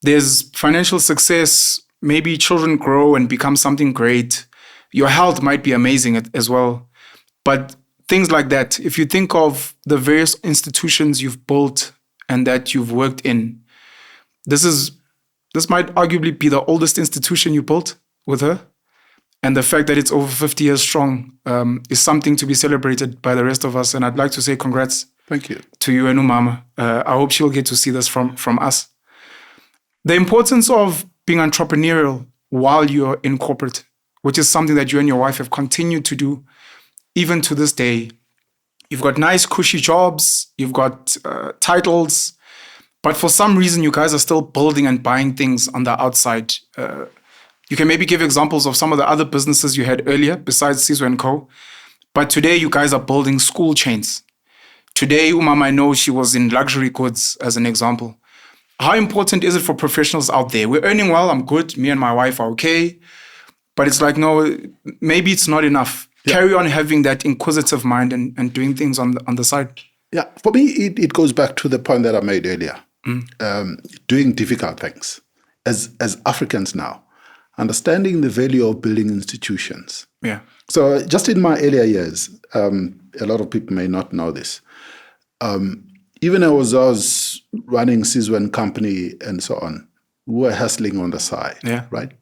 There's financial success. Maybe children grow and become something great. Your health might be amazing as well. But things like that, if you think of the various institutions you've built and that you've worked in, this might arguably be the oldest institution you built with her. And the fact that it's over 50 years strong is something to be celebrated by the rest of us. And I'd like to say congrats. Thank you. To you and Umama. I hope she'll get to see this from us. The importance of being entrepreneurial while you're in corporate, which is something that you and your wife have continued to do even to this day. You've got nice, cushy jobs. You've got titles. But for some reason, you guys are still building and buying things on the outside. You can maybe give examples of some of the other businesses you had earlier besides Sizwe & Co. But today, you guys are building school chains. Today, Umama, I know she was in luxury goods as an example. How important is it for professionals out there? We're earning well, I'm good, me and my wife are okay. But it's like, no, maybe it's not enough. Yeah. Carry on having that inquisitive mind and doing things on the side. Yeah, for me, it goes back to the point that I made earlier. Doing difficult things. As Africans now, understanding the value of building institutions. Yeah. So just in my earlier years, a lot of people may not know this. Even as I was running Sizwe & Company and so on, we were hustling on the side, right?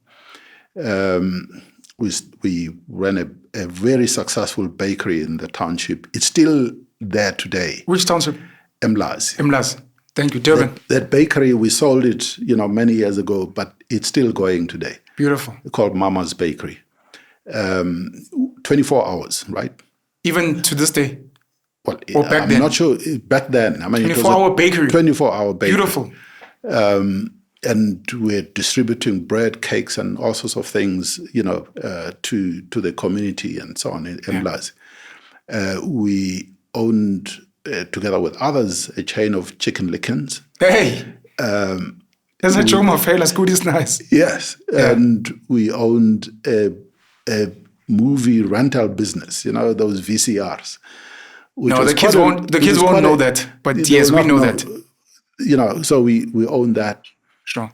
We ran a very successful bakery in the township. It's still there today. Which township? Mlazi. Thank you, Durban. That bakery, we sold it, many years ago, but it's still going today. Beautiful. It's called Mama's Bakery. 24 hours, right? Even to this day? Well, or back I'm then? not sure. Back then. I mean, 24-hour bakery. 24-hour bakery. Beautiful. And we're distributing bread, cakes, and all sorts of things, to the community and so on in Mlazi. We owned, together with others, a chain of chicken lickens. Hey! That's a Choma Fela School is nice. Yes. Yeah. And we owned a movie rental business, those VCRs. No, the kids won't know that. But yes, we know that. So we own that. Sure.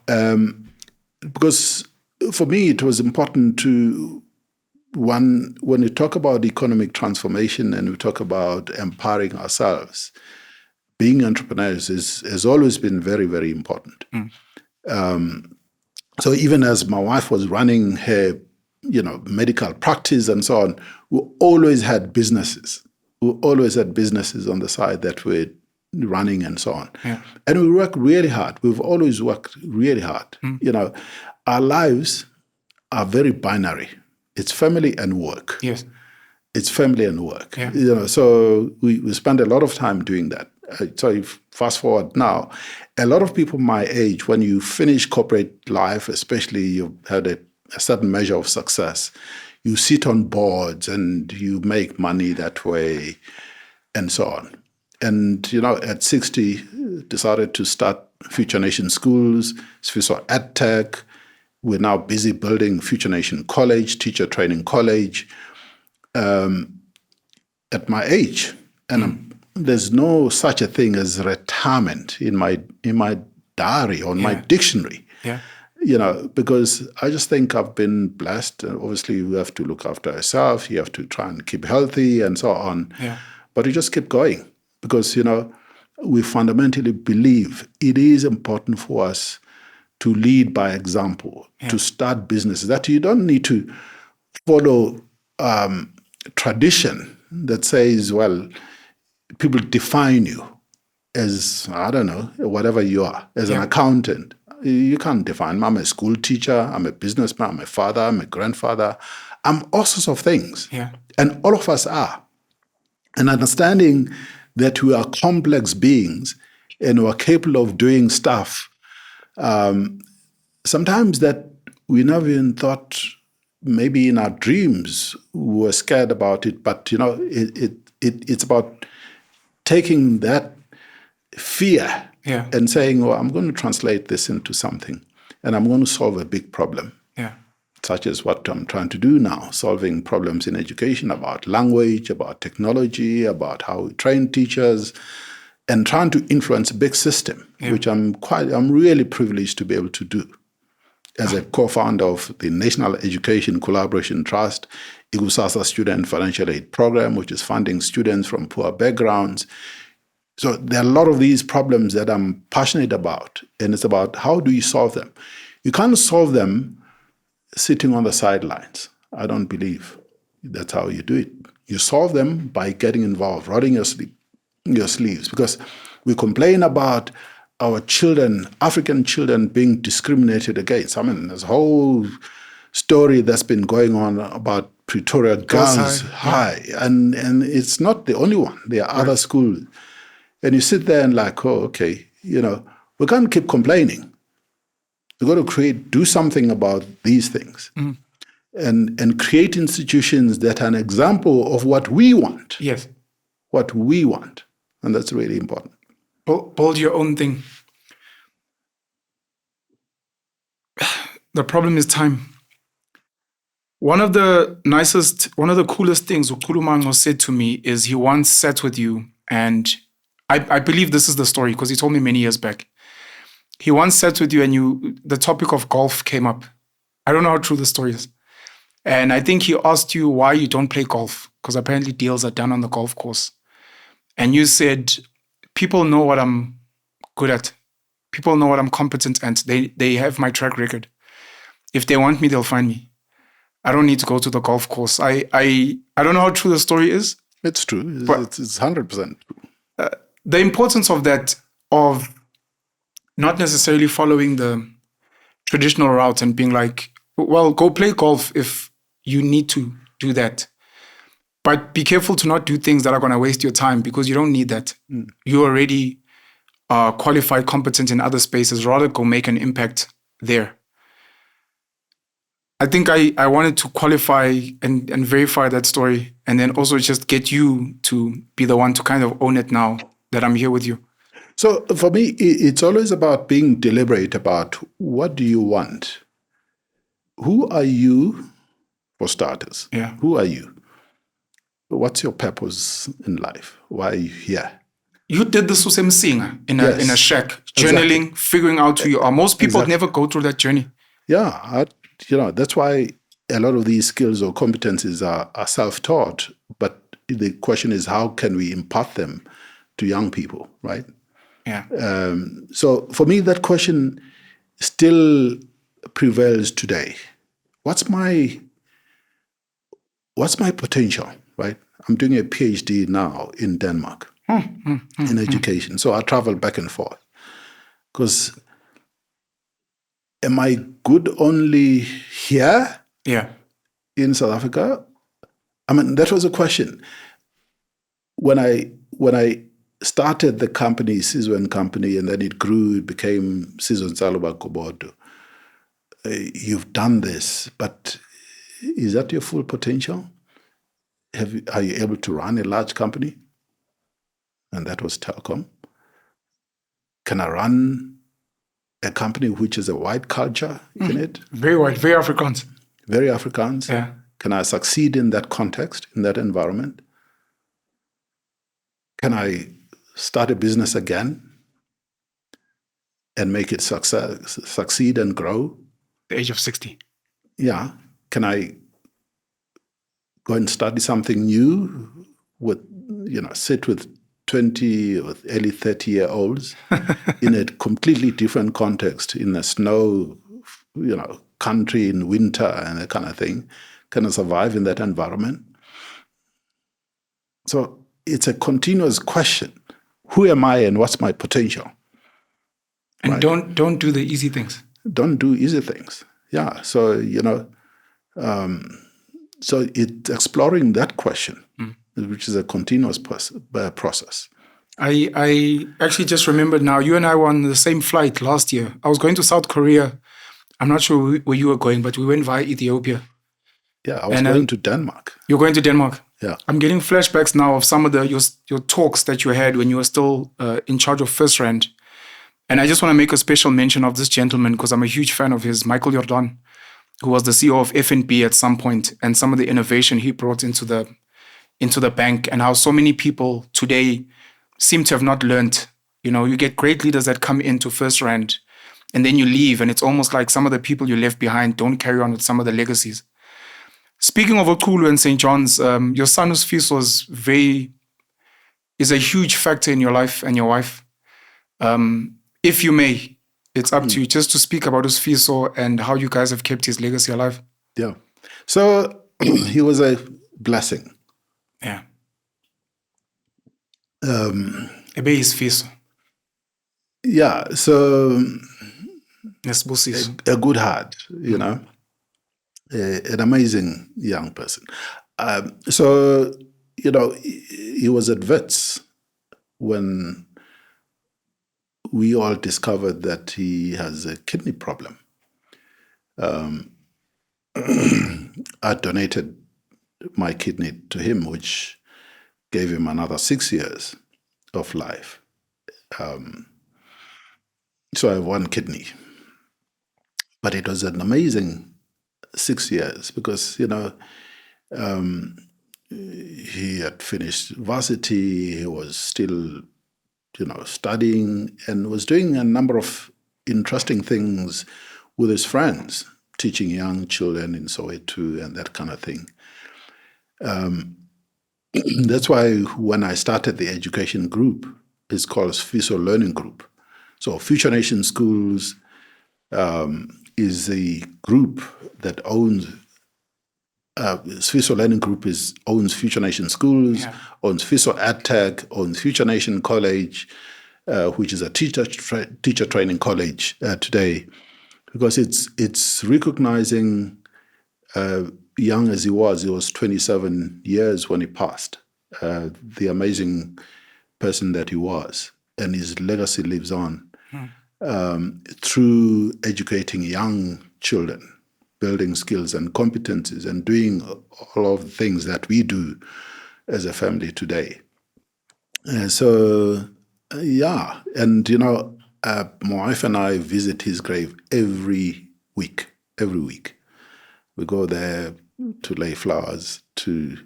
Because for me, it was important to, when we talk about economic transformation and we talk about empowering ourselves, being entrepreneurs has always been very, very important. So even as my wife was running her, medical practice and so on, we always had businesses. We always had businesses on the side that were running and so on. Yeah. And we work really hard. We've always worked really hard. Our lives are very binary. It's family and work. Yes. It's family and work. Yeah. So we spend a lot of time doing that. So if fast forward now, a lot of people my age, when you finish corporate life, especially you've had a certain measure of success, you sit on boards and you make money that way and so on. And, at 60, decided to start Future Nation schools, Sifiso EdTech. We're now busy building Future Nation College, teacher training college, at my age. And there's no such a thing as retirement in my diary or in my dictionary. Yeah. Because I just think I've been blessed. Obviously, you have to look after yourself. You have to try and keep healthy and so on. Yeah. But you just keep going because, we fundamentally believe it is important for us to lead by example, to start businesses, that you don't need to follow tradition that says, well, people define you as, I don't know, whatever you are, as an accountant. You can't define me. I'm a school teacher, I'm a businessman, I'm a father, I'm a grandfather. I'm all sorts of things. Yeah. And all of us are. And understanding that we are complex beings and we're capable of doing stuff, sometimes that we never even thought, maybe in our dreams we were scared about it, but it's about taking that fear and saying, well, I'm going to translate this into something and I'm going to solve a big problem. Such as what I'm trying to do now, solving problems in education about language, about technology, about how we train teachers, and trying to influence a big system, which I'm really privileged to be able to do. As a co-founder of the National Education Collaboration Trust, Ikusasa Student Financial Aid Program, which is funding students from poor backgrounds. So there are a lot of these problems that I'm passionate about, and it's about how do you solve them. You can't solve them sitting on the sidelines. I don't believe that's how you do it. You solve them by getting involved, rolling your sleeves, because we complain about our children, African children, being discriminated against. I mean, there's a whole story that's been going on about Pretoria Girls High, and it's not the only one. There are other schools. And you sit there and like, oh, okay, we can't keep complaining. We've got to do something about these things and create institutions that are an example of what we want. Yes. What we want. And that's really important. Build your own thing. The problem is time. One of the coolest things Ukulumango said to me is he once sat with you, and I believe this is the story because he told me many years back. He once sat with you and the topic of golf came up. I don't know how true the story is. And I think he asked you why you don't play golf, because apparently deals are done on the golf course. And you said, people know what I'm good at. People know what I'm competent at. They have my track record. If they want me, they'll find me. I don't need to go to the golf course. I don't know how true the story is. It's true. It's 100% true. The importance of that, of not necessarily following the traditional route and being like, well, go play golf if you need to do that. But be careful to not do things that are going to waste your time, because you don't need that. You already are qualified, competent in other spaces. Rather go make an impact there. I think I wanted to qualify and verify that story, and then also just get you to be the one to kind of own it now that I'm here with you. So for me, it's always about being deliberate about what do you want? Who are you, for starters? Yeah. Who are you? What's your purpose in life? Why are you here? You did this with Singer in a shack, journaling, exactly. Figuring out who you are. Most people never go through that journey. Yeah, that's why a lot of these skills or competencies are self-taught. But the question is, how can we impart them to young people, right? Yeah. So for me, that question still prevails today. What's my potential, right? I'm doing a PhD now in Denmark in education. So I travel back and forth. Because am I good only here in South Africa? I mean, that was a question. When I started the company, Sizwe Company, and then it grew, it became Sizwe Nxasana Gobodo. You've done this, but is that your full potential? Are you able to run a large company? And that was Telkom. Can I run a company which is a white culture in it? Very white, very Afrikaans. Very Afrikaans. Yeah. Can I succeed in that context, in that environment? Can I start a business again and make it succeed and grow? The age of 60. Yeah. Can I go and study something new, sit with 20 or early 30-year-olds in a completely different context, in a snow, country in winter and that kind of thing, can survive in that environment? So it's a continuous question. Who am I and what's my potential? And right? don't do the easy things. Don't do easy things. Yeah. So, so it's exploring that question, which is a continuous process. I actually just remembered now, you and I were on the same flight last year. I was going to South Korea. I'm not sure where you were going, but we went via Ethiopia. Yeah, I was going to Denmark. You're going to Denmark? Yeah. I'm getting flashbacks now of some of your talks that you had when you were still in charge of First Rand. And I just want to make a special mention of this gentleman because I'm a huge fan of his, Michael Jordan, who was the CEO of FNB at some point, and some of the innovation he brought into the bank, and how so many people today seem to have not learned. You get great leaders that come into First Rand and then you leave, and it's almost like some of the people you left behind don't carry on with some of the legacies. Speaking of Okulu and St. John's, your son Sifiso is a huge factor in your life and your wife. If you may, it's up to you just to speak about Sifiso and how you guys have kept his legacy alive. Yeah. So he was a blessing. Yeah. Ebe Sifiso. Yeah. So a good heart, an amazing young person. So, he was at Wits when we all discovered that he has a kidney problem. I donated my kidney to him, which gave him another 6 years of life. So I have one kidney. But it was an amazing 6 years because, he had finished varsity, he was still, studying and was doing a number of interesting things with his friends, teaching young children in Soweto and that kind of thing. That's why when I started the education group, it's called Sifiso Learning Group. So Future Nation Schools is the group that owns Sifiso Learning Group owns Future Nation Schools, owns Sifiso EdTech, owns Future Nation College, which is a teacher training college today, because it's recognizing, young as he was 27 years when he passed, the amazing person that he was, and his legacy lives on through educating young children, building skills and competencies, and doing all of the things that we do as a family today. And so, and my wife and I visit his grave every week. We go there to lay flowers, to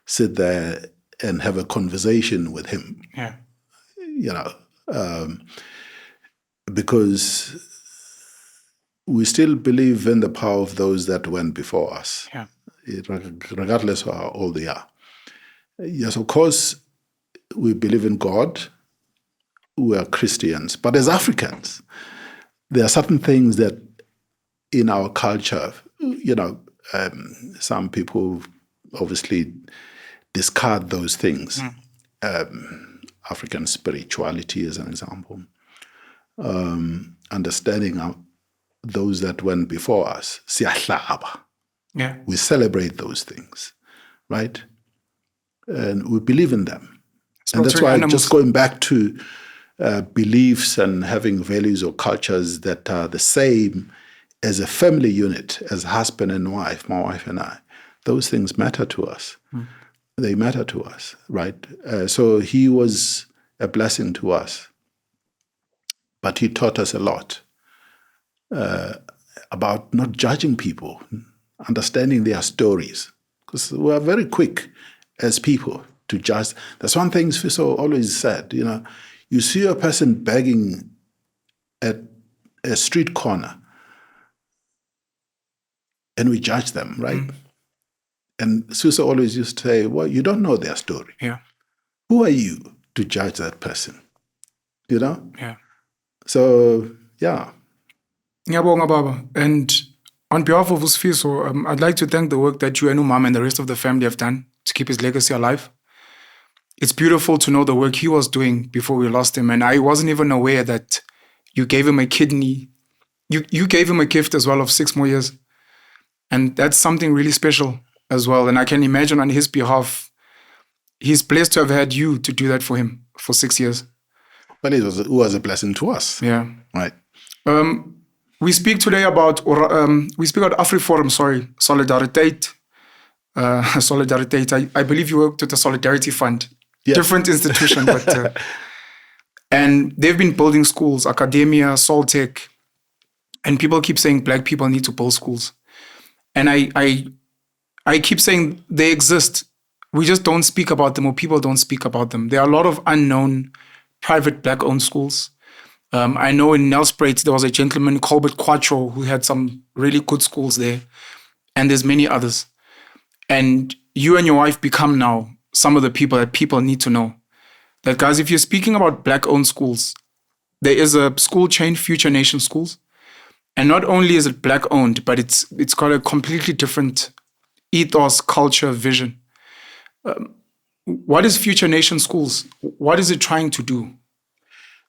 sit there and have a conversation with him. Yeah. Because we still believe in the power of those that went before us, regardless of how old they are. Yes, of course, we believe in God. We are Christians. But as Africans, there are certain things that in our culture, some people obviously discard those things. African spirituality is an example. Understanding those that went before us, siyahlaba. Yeah. We celebrate those things, right? And we believe in them. And that's why just going back to beliefs and having values or cultures that are the same as a family unit, as husband and wife, my wife and I, those things matter to us. They matter to us, right? So he was a blessing to us. But he taught us a lot about not judging people, understanding their stories. Because we are very quick as people to judge. That's one thing Sifiso always said, you see a person begging at a street corner and we judge them, right? And Sifiso always used to say, well, you don't know their story. Yeah. Who are you to judge that person. You know? Yeah. So, yeah. Ngiyabonga, Baba. And on behalf of Sifiso, I'd like to thank the work that you and Umama and the rest of the family have done to keep his legacy alive. It's beautiful to know the work he was doing before we lost him. And I wasn't even aware that you gave him a kidney. You gave him a gift as well of 6 more years. And that's something really special as well. And I can imagine on his behalf, he's blessed to have had you to do that for him for 6 years. But it was a blessing to us. Yeah. Right. We speak today about, we speak about AfriForum, Solidariteit. Solidariteit. I believe you worked with the Solidarity Fund. Yeah. Different institution, but and they've been building schools, academia, Soltech, and people keep saying Black people need to build schools. And I keep saying they exist. We just don't speak about them, or people don't speak about them. There are a lot of unknown private Black-owned schools. I know in Nelspruit there was a gentleman, Colbert Quattro, who had some really good schools there. And there's many others. And you and your wife become now some of the people that people need to know. That, guys, if you're speaking about Black-owned schools, there is a school chain, Future Nation Schools. And not only is it Black-owned, but it's got a completely different ethos, culture, vision. What is Future Nation Schools? What is it trying to do?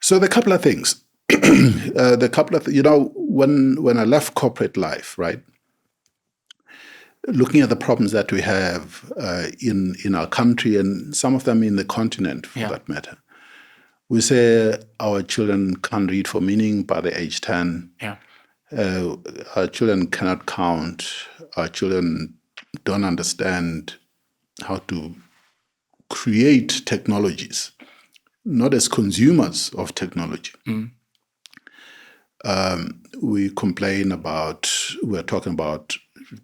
So there are a couple of things. When I left corporate life, right, looking at the problems that we have in our country and some of them in the continent, for that matter, we say our children can't read for meaning by the age 10. Yeah. Our children cannot count. Our children don't understand how to create technologies, not as consumers of technology. We complain about, we're talking about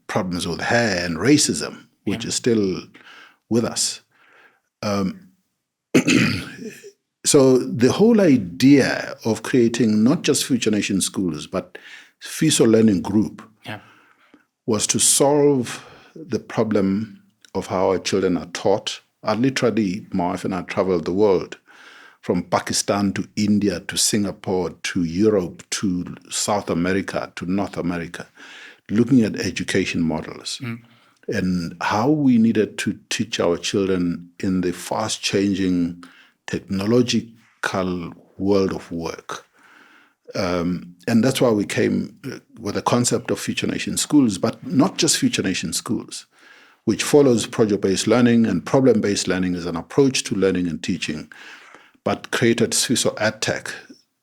problems with hair and racism, which is still with us. So the whole idea of creating not just Future Nation Schools, but Sifiso Learning Group was to solve the problem of how our children are taught. My wife and I traveled the world, from Pakistan to India to Singapore to Europe to South America to North America, looking at education models and how we needed to teach our children in the fast-changing technological world of work. And that's why we came with the concept of Future Nation Schools, but not just Future Nation Schools, which follows project-based learning and problem-based learning as an approach to learning and teaching, but created Sifiso EdTech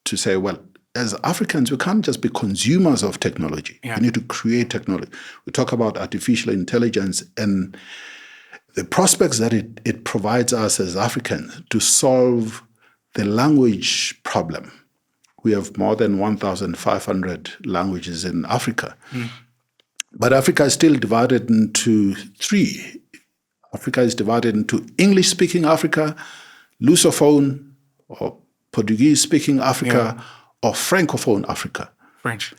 to say, well, as Africans, we can't just be consumers of technology. We need to create technology. We talk about artificial intelligence and the prospects that it provides us as Africans to solve the language problem. We have more than 1,500 languages in Africa. But Africa is still divided into 3. Africa is divided into English-speaking Africa, Lusophone or Portuguese-speaking Africa, or Francophone Africa. French.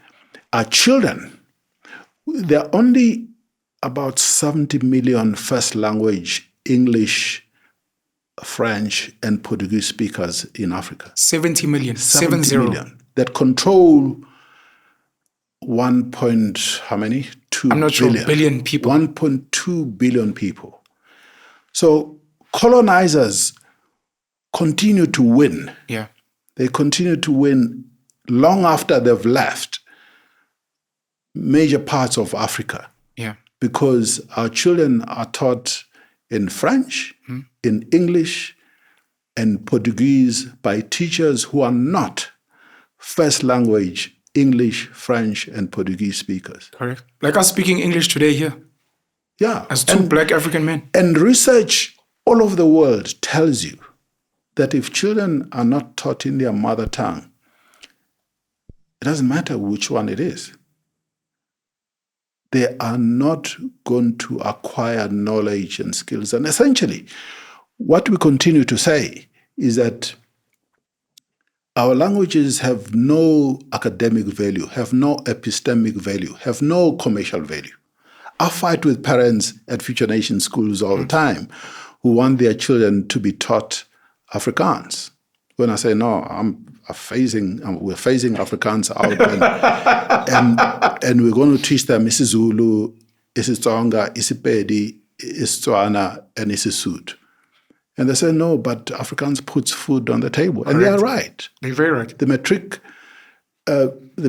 Our children, there are only about 70 million first language English, French, and Portuguese speakers in Africa. 70 million. 70 million that control 1 point, how many? 2 I'm not billion. sure, billion people. 1.2 billion people. So colonizers continue to win. Yeah. They continue to win long after they've left major parts of Africa. Yeah. Because our children are taught in French, in English, and Portuguese by teachers who are not first language English, French, and Portuguese speakers. Correct. Like us speaking English today here. Yeah. As 2 Black African men. And research all over the world tells you that if children are not taught in their mother tongue, it doesn't matter which one it is. They are not going to acquire knowledge and skills. And essentially, what we continue to say is that our languages have no academic value, have no epistemic value, have no commercial value. I fight with parents at Future Nation Schools all the time who want their children to be taught Afrikaans. When I say no, we're phasing Afrikaans out, and we're going to teach them isiZulu, isiTsonga, isiPedi, isiTswana, and isiSotho. And they say no, but Afrikaans puts food on the table, and they are right. They're very right. The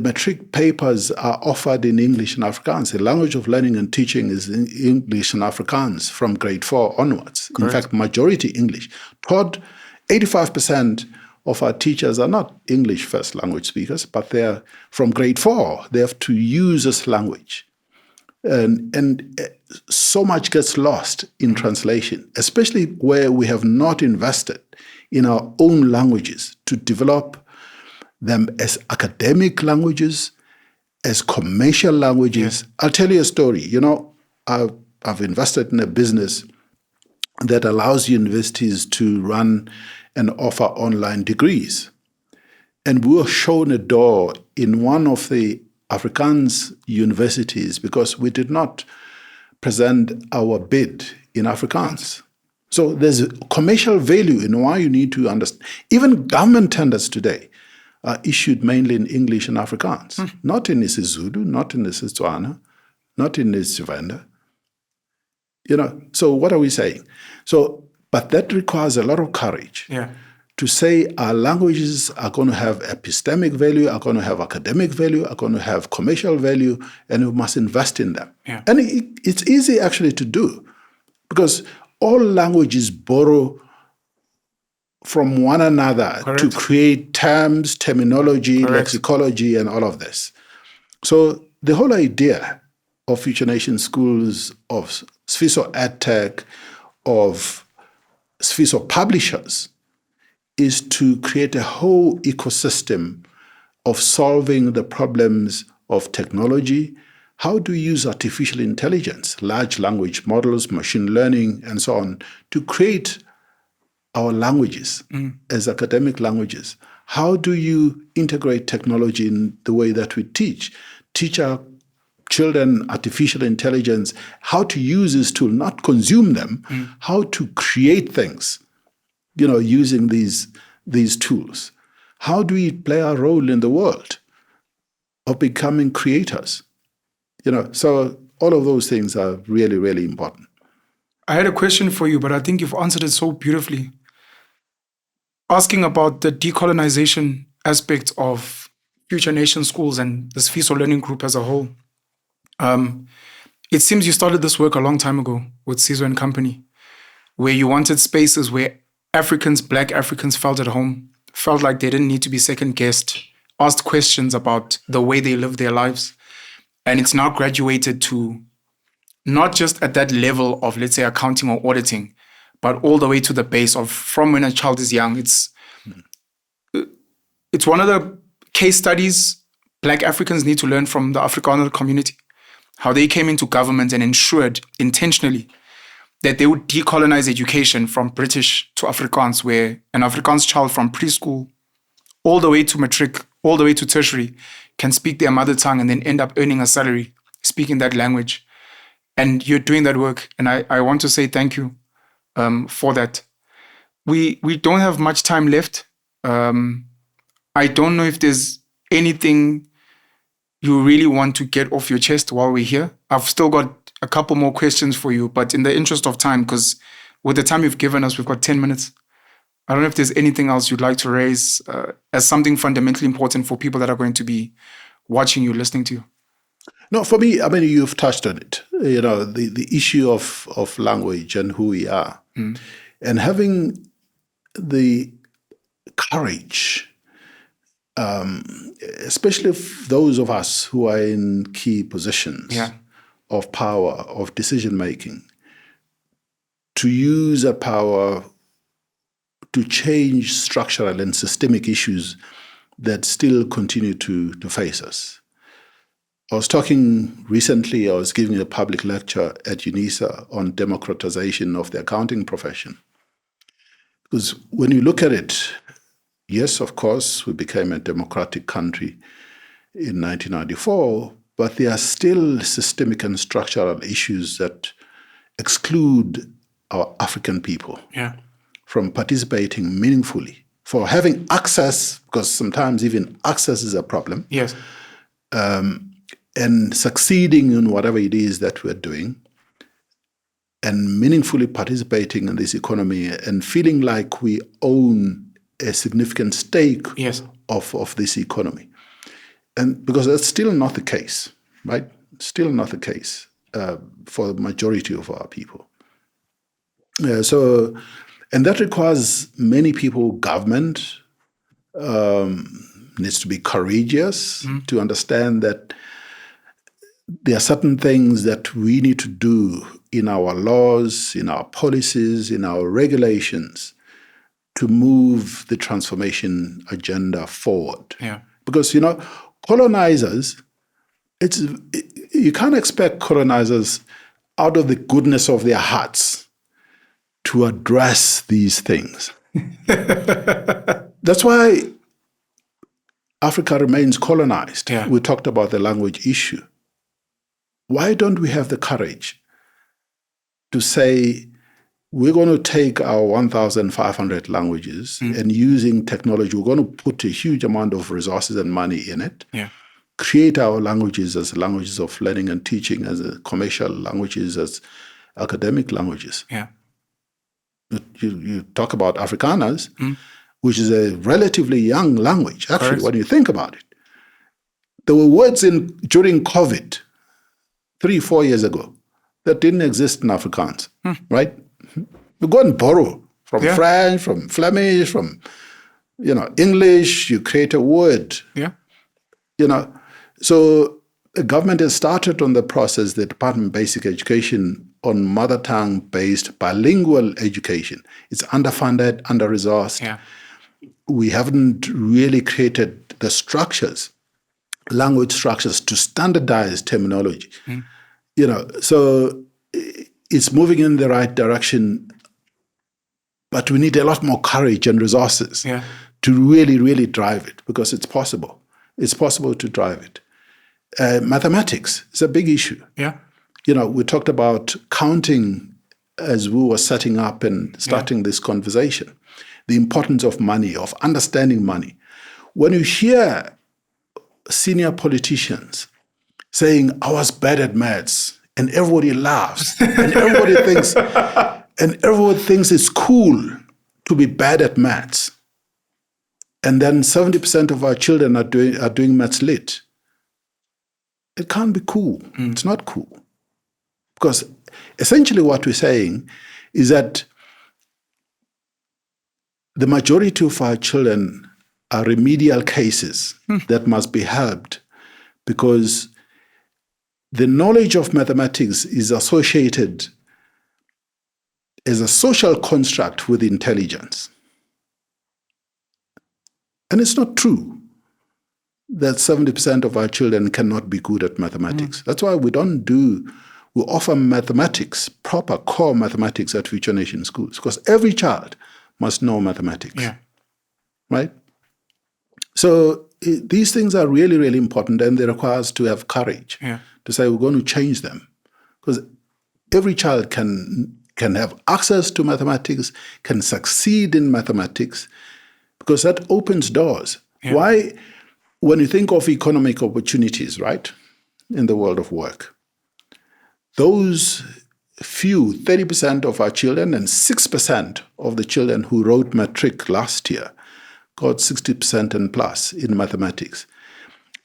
matric papers are offered in English and Afrikaans. The language of learning and teaching is in English and Afrikaans from grade 4 onwards. Correct. In fact, majority English. 85% of our teachers are not English first language speakers, but they're from grade 4. They have to use this language. And so much gets lost in translation, especially where we have not invested in our own languages to develop them as academic languages, as commercial languages. Yeah. I'll tell you a story. I've invested in a business that allows universities to run and offer online degrees. And we were shown a door in one of the Afrikaans universities because we did not present our bid in Afrikaans. So there's commercial value in why you need to understand. Even government tenders today are issued mainly in English and Afrikaans, not in isiZulu, not in isiTswana, not in isiVenda. So what are we saying? But that requires a lot of courage. Yeah. To say our languages are going to have epistemic value, are going to have academic value, are going to have commercial value, and we must invest in them. Yeah. And it's easy actually to do because all languages borrow from one another. Correct. To create terms, terminology, correct. Lexicology, and all of this. So the whole idea of Future Nation schools, of Sifiso EdTech, of Sifiso publishers, is to create a whole ecosystem of solving the problems of technology. How do you use artificial intelligence, large language models, machine learning, and so on, to create our languages as academic languages? How do you integrate technology in the way that we teach our children artificial intelligence, how to use this tool, not consume them, how to create things, using these tools? How do we play our role in the world of becoming creators? So all of those things are really, really important. I had a question for you, but I think you've answered it so beautifully. Asking about the decolonization aspect of Future Nation schools and the Sifiso Learning Group as a whole. It seems you started this work a long time ago with Sizwe and Company, where you wanted spaces where Black Africans felt at home, felt like they didn't need to be second-guessed, asked questions about the way they live their lives. And it's now graduated to not just at that level of, let's say, accounting or auditing, but all the way to the base of from when a child is young. It's one of the case studies Black Africans need to learn from the Afrikaner community, how they came into government and ensured intentionally that they would decolonize education from British to Afrikaans, where an Afrikaans child from preschool all the way to matric, all the way to tertiary can speak their mother tongue and then end up earning a salary speaking that language. And you're doing that work. And I want to say thank you for that. We don't have much time left. I don't know if there's anything you really want to get off your chest while we're here. I've still got a couple more questions for you, but in the interest of time, because with the time you've given us, we've got 10 minutes. I don't know if there's anything else you'd like to raise as something fundamentally important for people that are going to be watching you, listening to you. No, for me, you've touched on it. The issue of language and who we are. And having the courage, especially those of us who are in key positions of power, of decision-making, to use that power to change structural and systemic issues that still continue to face us. I was talking recently, I was giving a public lecture at UNISA on democratization of the accounting profession. Because when you look at it, yes, of course, we became a democratic country in 1994, but there are still systemic and structural issues that exclude our African people from participating meaningfully, for having access, because sometimes even access is a problem, Yes. and succeeding in whatever it is that we're doing, and meaningfully participating in this economy and feeling like we own a significant stake Yes. of this economy. And because that's still not the case, right? Still not the case for the majority of our people. And that requires many people, government needs to be courageous to understand that there are certain things that we need to do in our laws, in our policies, in our regulations to move the transformation agenda forward. Yeah. Because, colonizers, you can't expect colonizers out of the goodness of their hearts to address these things. That's why Africa remains colonized. Yeah. We talked about the language issue. Why don't we have the courage to say, we're going to take our 1,500 languages and using technology, we're going to put a huge amount of resources and money in it, create our languages as languages of learning and teaching, as commercial languages, as academic languages. Yeah. You talk about Afrikaners, which is a relatively young language, actually, Correct. when you think about it. There were words during COVID, 3-4 years ago, that didn't exist in Afrikaans, right? You go and borrow from French, from Flemish, from English. You create a word. Yeah. So the government has started on the process, the Department of Basic Education, on mother tongue-based bilingual education. It's underfunded, under-resourced. Yeah. We haven't really created the structures, language structures, to standardize terminology. So it's moving in the right direction, but we need a lot more courage and resources to really, really drive it, because it's possible. It's possible to drive it. Mathematics is a big issue. Yeah. We talked about counting as we were setting up and starting this conversation, the importance of money, of understanding money. When you hear senior politicians saying, I was bad at maths, and everybody laughs, and everybody thinks it's cool to be bad at maths. And then 70% of our children are doing maths lit. It can't be cool. It's not cool. Because essentially what we're saying is that the majority of our children are remedial cases that must be helped, because the knowledge of mathematics is associated as a social construct with intelligence. And it's not true that 70% of our children cannot be good at mathematics. That's why we offer mathematics, proper core mathematics at Future Nation schools, because every child must know mathematics. Yeah. Right? So these things are really, really important, and they require us to have courage to say we're going to change them. Because every child can have access to mathematics, can succeed in mathematics, because that opens doors. Yeah. Why, when you think of economic opportunities, right, in the world of work, those few, 30% of our children and 6% of the children who wrote matric last year got 60% and plus in mathematics.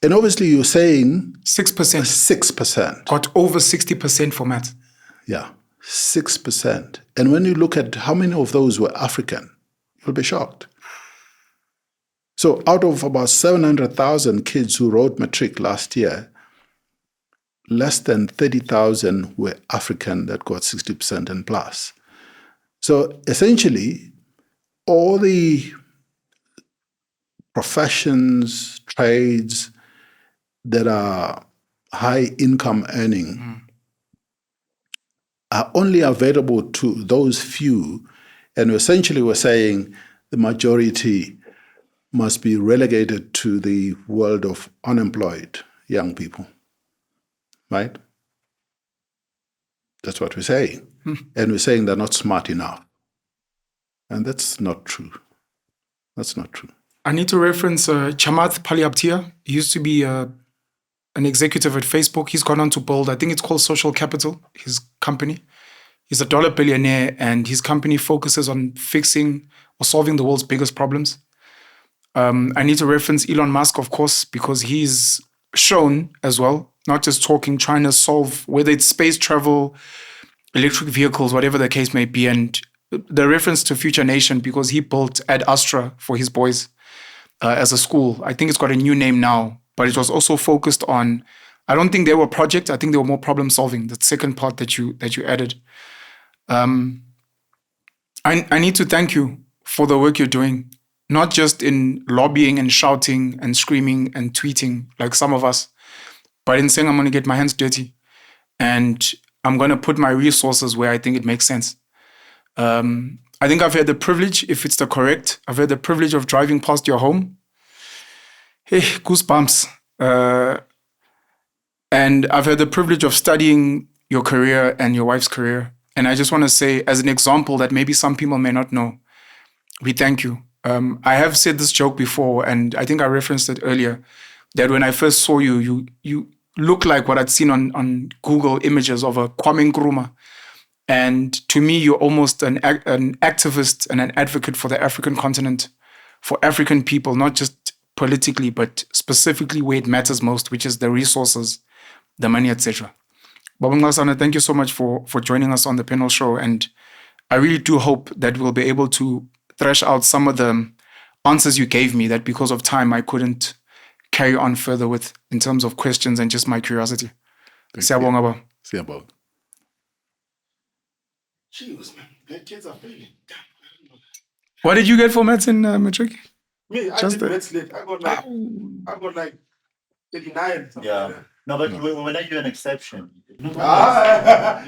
And obviously you're saying 6%. 6%. Got over 60% for maths. Yeah, 6%. And when you look at how many of those were African, you'll be shocked. So out of about 700,000 kids who wrote matric last year, less than 30,000 were African that got 60% and plus. So essentially, all the professions, trades that are high income earning are only available to those few. And essentially we're saying the majority must be relegated to the world of unemployed young people. Right? That's what we're saying. And we're saying they're not smart enough. And that's not true. That's not true. I need to reference Chamath Palihapitiya. He used to be an executive at Facebook. He's gone on to build, I think it's called Social Capital, his company. He's a dollar billionaire, and his company focuses on fixing or solving the world's biggest problems. I need to reference Elon Musk, of course, because he's shown as well, not just talking, trying to solve, whether it's space travel, electric vehicles, whatever the case may be. And the reference to Future Nation, because he built Ad Astra for his boys as a school. I think it's got a new name now, but it was also focused on, I don't think they were projects, I think they were more problem solving, the second part that you added. I need to thank you for the work you're doing, not just in lobbying and shouting and screaming and tweeting like some of us, but in saying I'm going to get my hands dirty and I'm going to put my resources where I think it makes sense. I think I've had the privilege, if it's the correct, I've had the privilege of driving past your home. Hey, goosebumps. And I've had the privilege of studying your career and your wife's career. And I just want to say, as an example that maybe some people may not know, we thank you. I have said this joke before, and I think I referenced it earlier, that when I first saw you, you look like what I'd seen on Google images of a Kwame Nkrumah. And to me, you're almost an activist and an advocate for the African continent, for African people, not just politically, but specifically where it matters most, which is the resources, the money, etc. Baba Nxasana, thank you so much for joining us on the panel show. And I really do hope that we'll be able to thresh out some of the answers you gave me that because of time I couldn't carry on further with in terms of questions and just my curiosity. Siyabonga baba. Siyabonga. Jeez, man, the kids are failing. What did you get for maths in matric? Me, I Just did a- maths late. I got like 89. something Yeah. like that. No, but when I do an exception. Ah,